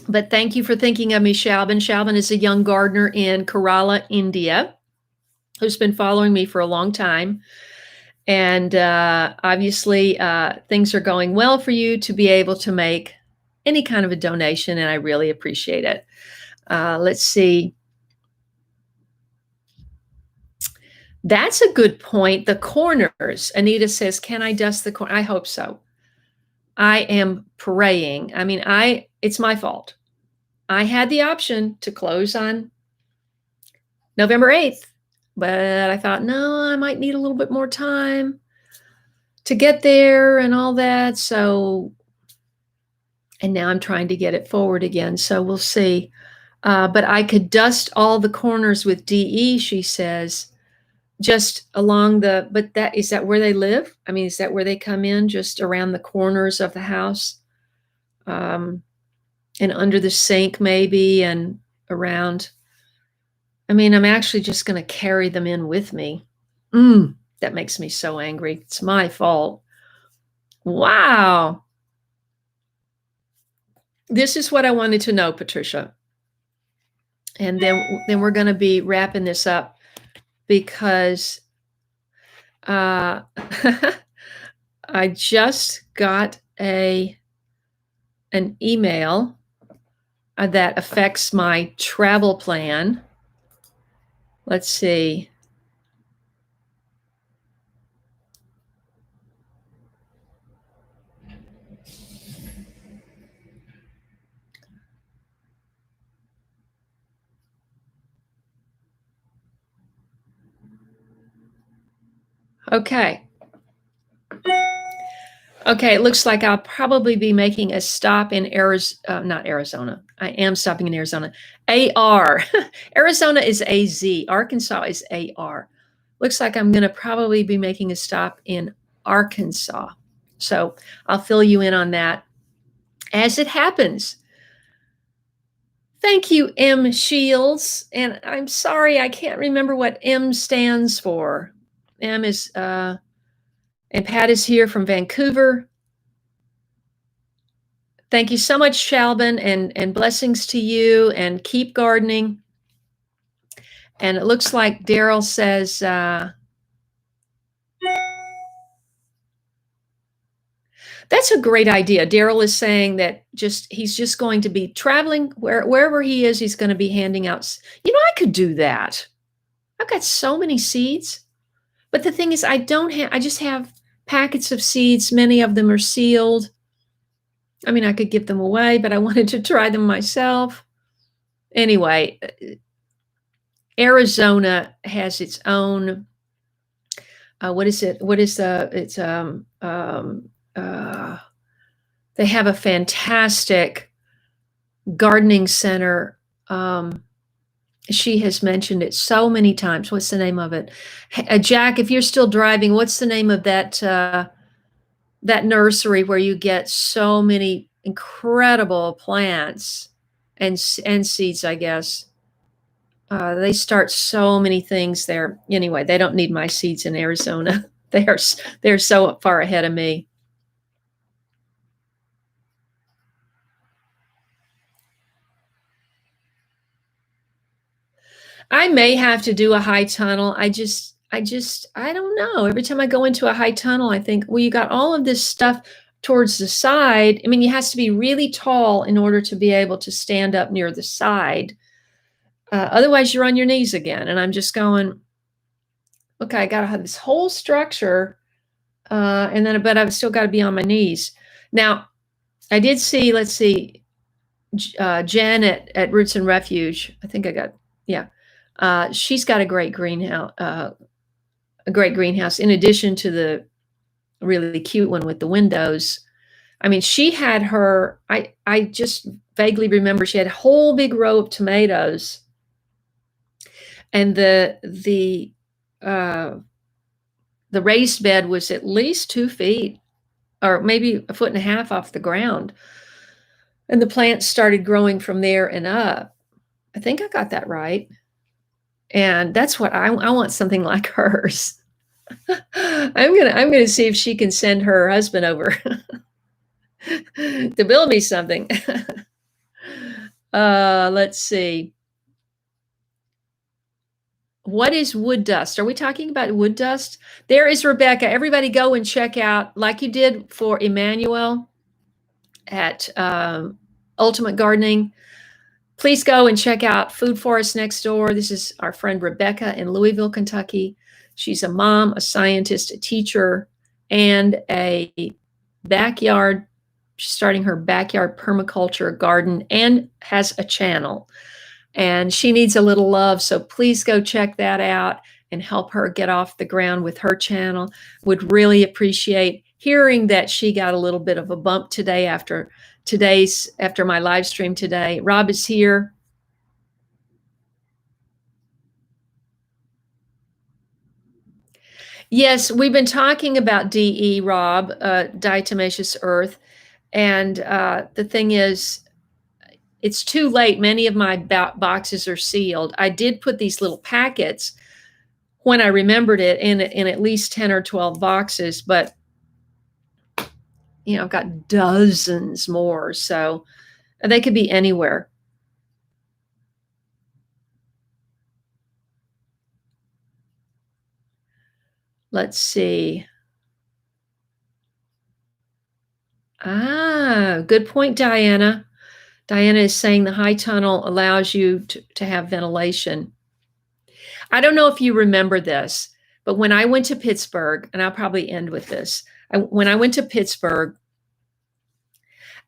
But thank you for thinking of me, Shalvin. Shalvin is a young gardener in Kerala, India, who's been following me for a long time. And obviously, things are going well for you to be able to make any kind of a donation, and I really appreciate it. Let's see. That's a good point. The corners. Anita says, can I dust the corner? I hope so. I am praying. I mean, it's my fault. I had the option to close on November 8th, but I thought, no, I might need a little bit more time to get there and all that. So, and now I'm trying to get it forward again. So we'll see. But I could dust all the corners with DE, she says, just along but is that where they live? I mean, is that where they come in, just around the corners of the house? And under the sink maybe, and around. I mean, I'm actually just going to carry them in with me. That makes me so angry. It's my fault. Wow. This is what I wanted to know, Patricia. And then we're going to be wrapping this up, because I just got an email that affects my travel plan. Let's see. Okay. Okay, it looks like I'll probably be making a stop in not Arizona. I am stopping in Arizona. AR. Arizona is AZ. Arkansas is AR. Looks like I'm going to probably be making a stop in Arkansas. So I'll fill you in on that as it happens. Thank you, M. Shields. And I'm sorry, I can't remember what M stands for. M is And Pat is here from Vancouver. Thank you so much, Shalbin, and blessings to you, and keep gardening. And it looks like Daryl says, that's a great idea. Daryl is saying that he's just going to be traveling wherever he is. He's going to be handing out. I could do that. I've got so many seeds, but the thing is, I don't have. I just have packets of seeds. Many of them are sealed. I mean, I could give them away, but I wanted to try them myself. Anyway, Arizona has its own. What is it? What is it's they have a fantastic gardening center. She has mentioned it so many times. What's the name of it? Jack, if you're still driving, what's the name of that nursery where you get so many incredible plants and seeds, I guess? They start so many things there. Anyway, they don't need my seeds in Arizona. They're so far ahead of me. I may have to do a high tunnel. I don't know. Every time I go into a high tunnel, I think, well, you got all of this stuff towards the side. I mean, it has to be really tall in order to be able to stand up near the side. Otherwise, you're on your knees again. And I'm just going, okay, I got to have this whole structure. But I've still got to be on my knees. Now, I did see, let's see, Jen at Roots and Refuge. I think I got, yeah. She's got a great greenhouse, in addition to the really cute one with the windows. I mean, she had I just vaguely remember she had a whole big row of tomatoes, and the raised bed was at least 2 feet or maybe a foot and a half off the ground. And the plants started growing from there and up. I think I got that right. And that's what I want, something like hers. I'm gonna see if she can send her husband over to build me something. Let's see. What is wood dust? Are we talking about wood dust? There is Rebecca. Everybody go and check out, like you did for Emmanuel at Ultimate Gardening. Please go and check out Food Forest Next Door. This is our friend Rebecca in Louisville, Kentucky. She's a mom, a scientist, a teacher, and a backyard. She's starting her backyard permaculture garden and has a channel. And she needs a little love. So please go check that out and help her get off the ground with her channel. Would really appreciate hearing that she got a little bit of a bump today after my live stream today. Rob is here. Yes, we've been talking about DE, Rob, diatomaceous earth. And the thing is, it's too late. Many of my boxes are sealed. I did put these little packets when I remembered it in at least 10 or 12 boxes, but I've got dozens more. So they could be anywhere. Let's see. Good point, Diana. Diana is saying the high tunnel allows you to have ventilation. I don't know if you remember this, but when I went to Pittsburgh, and I'll probably end with this, when I went to Pittsburgh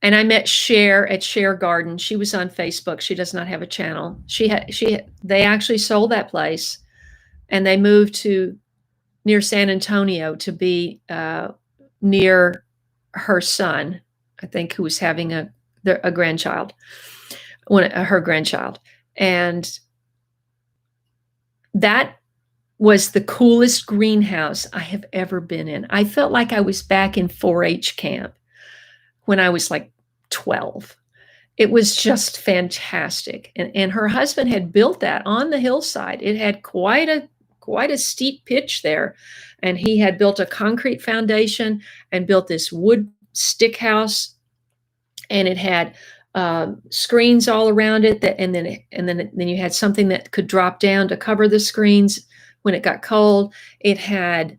and I met Cher at Cher Garden, she was on Facebook. She does not have a channel. They actually sold that place, and they moved to near San Antonio to be near her son, I think, who was having a grandchild, her grandchild. And that was the coolest greenhouse I have ever been in. I felt like I was back in 4-H camp when I was like 12. It was just fantastic. And her husband had built that on the hillside. It had quite a quite a steep pitch there. And he had built a concrete foundation and built this wood stick house, and it had screens all around it. Then you had something that could drop down to cover the screens when it got cold. It had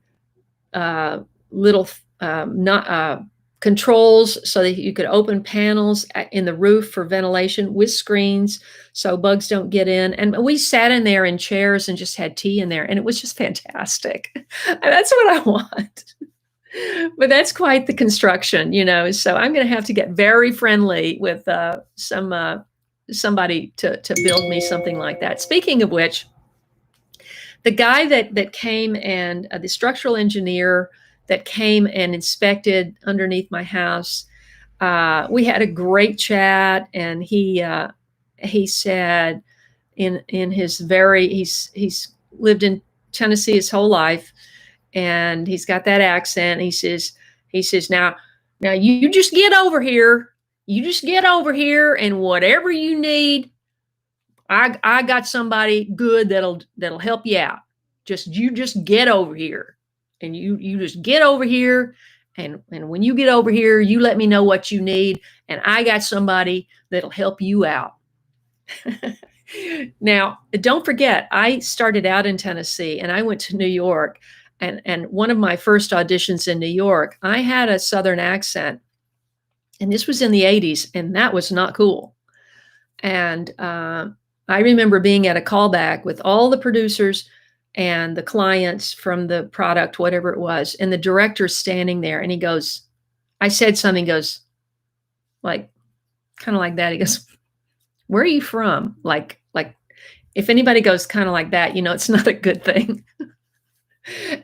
little not controls so that you could open panels in the roof for ventilation with screens so bugs don't get in. And we sat in there in chairs and just had tea in there, and it was just fantastic. And that's what I want. But that's quite the construction, so I'm going to have to get very friendly with somebody to build me something like that. Speaking of which, the guy that came, and the structural engineer that came and inspected underneath my house, we had a great chat, and he said in his he's lived in Tennessee his whole life, and he's got that accent. He says now you just get over here, and whatever you need, I got somebody good that'll help you out. You just get over here, and you just get over here, and when you get over here, you let me know what you need, and I got somebody that'll help you out. Now, don't forget, I started out in Tennessee, and I went to New York, and one of my first auditions in New York, I had a Southern accent, and this was in the 80s, and that was not cool. And I remember being at a callback with all the producers and the clients from the product, whatever it was, and the director standing there, and he goes, I said something, goes, like, kind of like that. He goes, where are you from? Like if anybody goes kind of like that, it's not a good thing.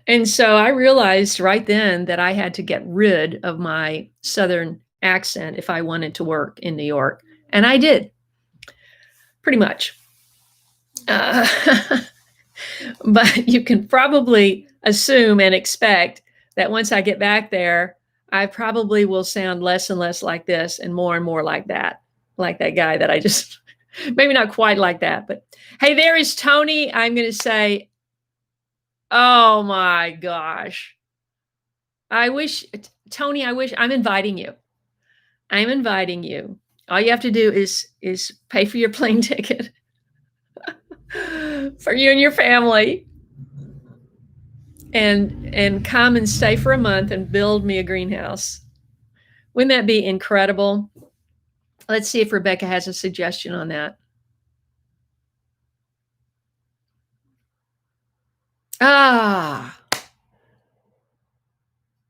And so I realized right then that I had to get rid of my Southern accent if I wanted to work in New York. And I did, pretty much. But you can probably assume and expect that once I get back there, I probably will sound less and less like this and more like that guy that I just, maybe not quite like that. But hey, there is Tony. I'm going to say, oh my gosh. Tony, I'm inviting you. I'm inviting you. All you have to do is pay for your plane ticket for you and your family, and come and stay for a month and build me a greenhouse. Wouldn't that be incredible? Let's see if Rebecca has a suggestion on that.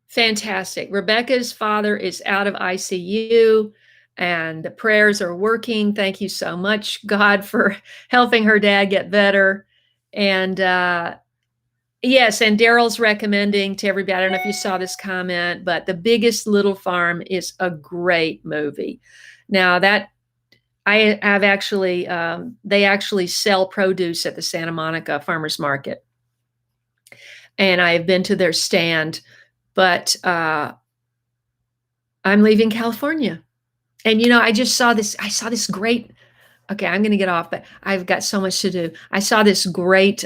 Fantastic. Rebecca's father is out of ICU, and the prayers are working. Thank you so much, God, for helping her dad get better. And yes, and Daryl's recommending to everybody, I don't know if you saw this comment, but The Biggest Little Farm is a great movie. Now that I have actually, they actually sell produce at the Santa Monica Farmers Market, and I have been to their stand, but I'm leaving California. And, I saw this great, okay, I'm going to get off, but I've got so much to do. I saw this great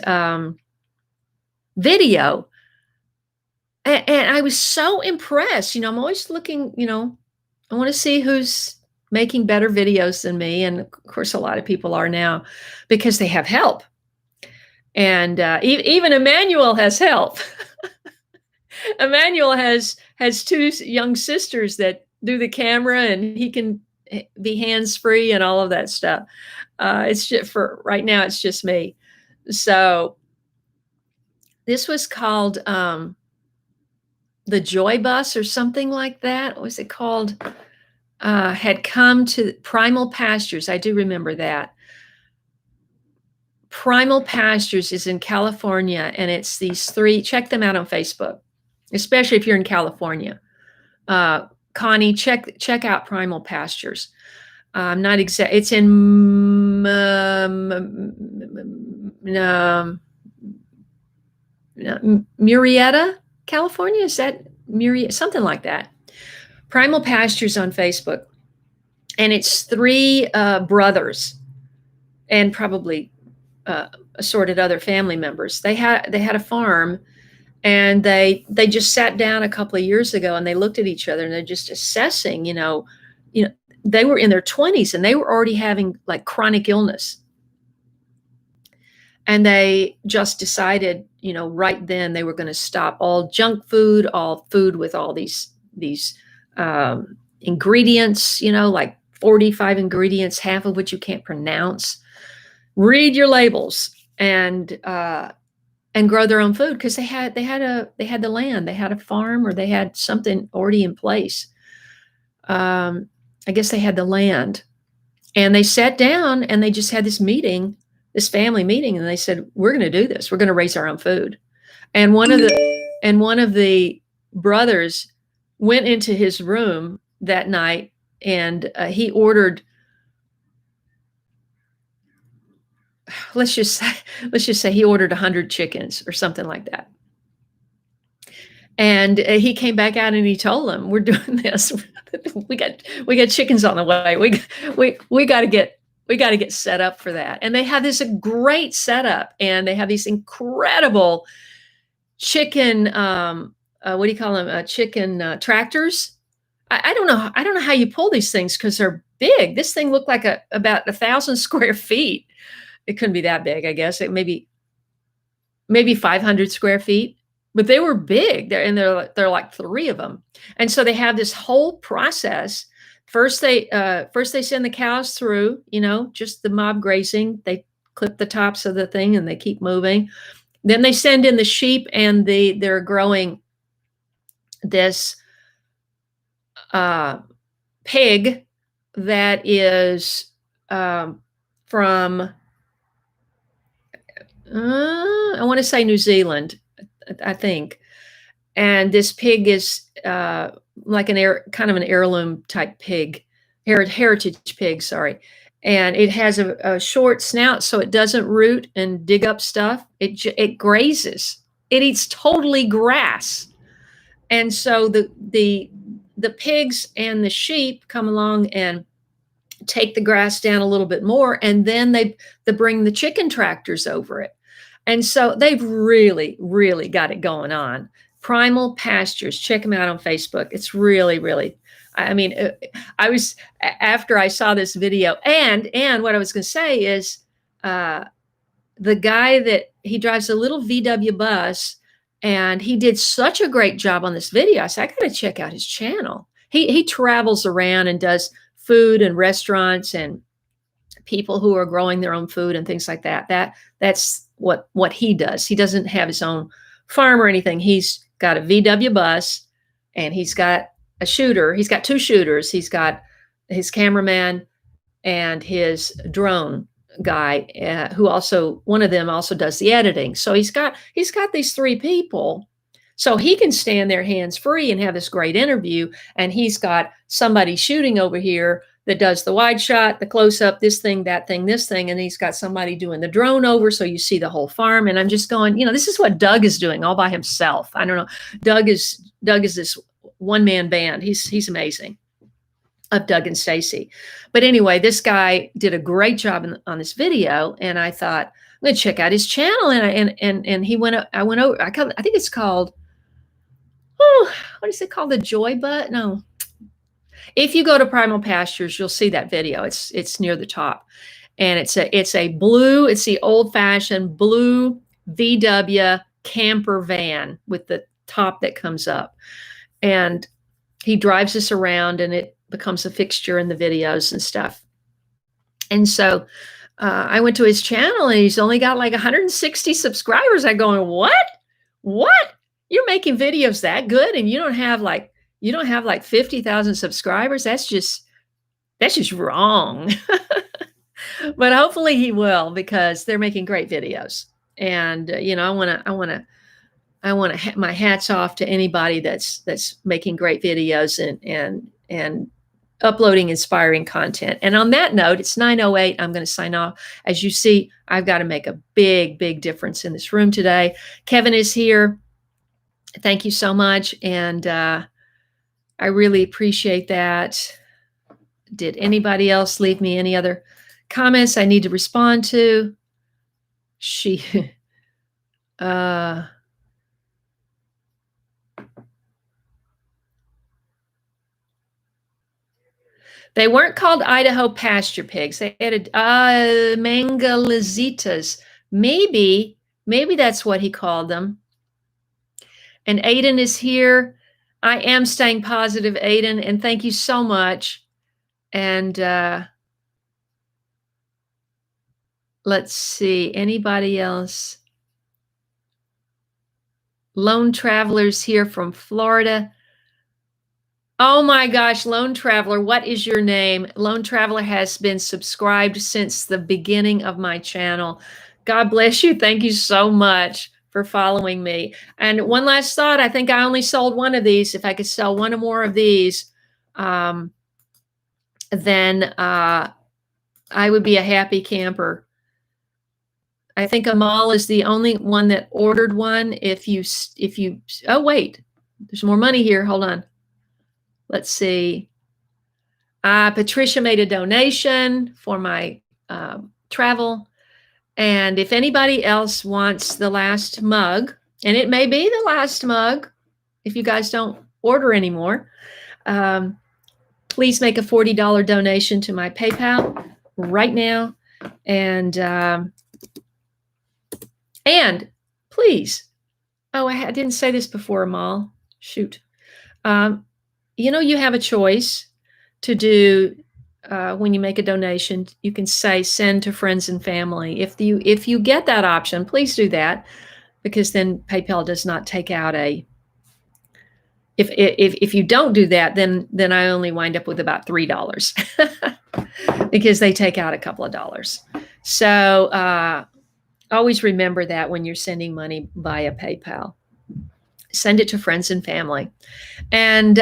video, and I was so impressed. I'm always looking, I want to see who's making better videos than me. And of course, a lot of people are now because they have help. And even Emmanuel has help. Emmanuel has two young sisters that do the camera, and he can be hands-free and all of that stuff. It's just for right now, it's just me. So this was called the Joy Bus or something like that. What was it called? Had come to Primal Pastures. I do remember that. Primal Pastures is in California, and it's these three. Check them out on Facebook, especially if you're in California. Connie, check out Primal Pastures. I'm not exact. It's in Murrieta, California. Is that Murrieta? Something like that. Primal Pastures on Facebook, and it's three brothers, and probably uh, assorted other family members. They had a farm, and they just sat down a couple of years ago, and they looked at each other, and they're just assessing. They were in their 20s, and they were already having like chronic illness, and they just decided, right then they were going to stop all junk food, all food with all these ingredients, like 45 ingredients, half of which you can't pronounce. Read your labels, and grow their own food, because they had the land, they had a farm, or they had something already in place. I guess they had the land, and they sat down and they just had this meeting, this family meeting, and they said, "We're going to do this. We're going to raise our own food." And one of the brothers went into his room that night, and he ordered. Let's just say he ordered 100 chickens or something like that. And he came back out and he told them, "We're doing this. we got chickens on the way. We got to get set up for that." And they have this great setup, and they have these incredible chicken. What do you call them? Chicken tractors. I don't know. I don't know how you pull these things, because they're big. This thing looked like about 1,000 square feet. It couldn't be that big, I guess. It maybe 500 square feet, but they were big. They're like three of them, and so they have this whole process. First they send the cows through, just the mob grazing. They clip the tops of the thing and they keep moving. Then they send in the sheep, and they're growing this pig that is from I want to say New Zealand, I think. And this pig is like kind of an heirloom type pig, heritage pig, sorry. And it has a short snout, so it doesn't root and dig up stuff. It grazes. It eats totally grass. And so the pigs and the sheep come along and take the grass down a little bit more, and then they bring the chicken tractors over it. And so they've really, really got it going on. Primal Pastures. Check them out on Facebook. It's really, really, I mean, I was, after I saw this video, and what I was going to say is, the guy that he drives a little VW bus, and he did such a great job on this video. I said, I got to check out his channel. He travels around and does food and restaurants and people who are growing their own food and things like that. That's what he does. He doesn't have his own farm or anything. He's got a VW bus, and he's got a shooter. He's got two shooters. He's got his cameraman and his drone guy, who also, one of them also does the editing. So he's got these three people, so he can stand there hands free and have this great interview. And he's got somebody shooting over here that does the wide shot, the close up, this thing, that thing, this thing. And he's got somebody doing the drone over, so you see the whole farm. And I'm just going, this is what Doug is doing all by himself. I don't know. Doug is this one-man band. He's amazing, of Doug and Stacy. But anyway, this guy did a great job on this video, and I thought, I'm going to check out his channel. And he went. I went over. I think it's called. Oh, what is it called? The Joy Butt? No. If you go to Primal Pastures, you'll see that video. It's near the top, and it's a blue. It's the old-fashioned blue VW camper van with the top that comes up, and he drives us around, and it becomes a fixture in the videos and stuff. And so I went to his channel, and he's only got like 160 subscribers. I'm going, what? You're making videos that good, and you don't have like 50,000 subscribers? That's just wrong. But hopefully he will, because they're making great videos. And I want to my hats off to anybody that's making great videos and uploading inspiring content. And on that note, it's 9:08. I'm going to sign off. As you see, I've got to make a big difference in this room today. Kevin is here. Thank you so much. And I really appreciate that. Did anybody else leave me any other comments I need to respond to? She, uh, they weren't called Idaho pasture pigs. They had mangalizitas. Maybe that's what he called them. And Aiden is here. I am staying positive, Aiden, and thank you so much. And let's see, anybody else? Lone Travelers here from Florida. Oh my gosh, Lone Traveler, what is your name? Lone Traveler has been subscribed since the beginning of my channel. God bless you. Thank you so much for following me. And one last thought, I think I only sold one of these. If I could sell one or more of these, then I would be a happy camper. I think Amal is the only one that ordered one. If you, oh wait, there's more money here. Hold on. Let's see. Patricia made a donation for my travel. And if anybody else wants the last mug, and it may be the last mug if you guys don't order anymore, please make a $40 donation to my PayPal right now. And please, oh, I didn't say this before, Amal. Shoot. You have a choice to do when you make a donation. You can say send to friends and family. If you get that option, please do that, because then PayPal does not take out a. If you don't do that, then I only wind up with about $3 because they take out a couple of dollars. So always remember that when you're sending money via PayPal. Send it to friends and family. And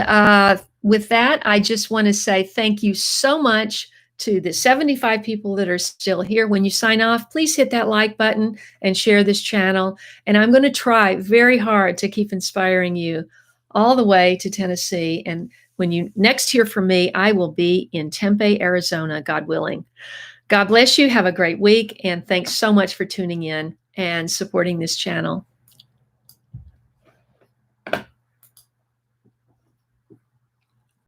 with that, I just want to say thank you so much to the 75 people that are still here. When you sign off, please hit that like button and share this channel. And I'm going to try very hard to keep inspiring you all the way to Tennessee. And when you next hear from me, I will be in Tempe, Arizona, God willing. God bless you. Have a great week. And thanks so much for tuning in and supporting this channel.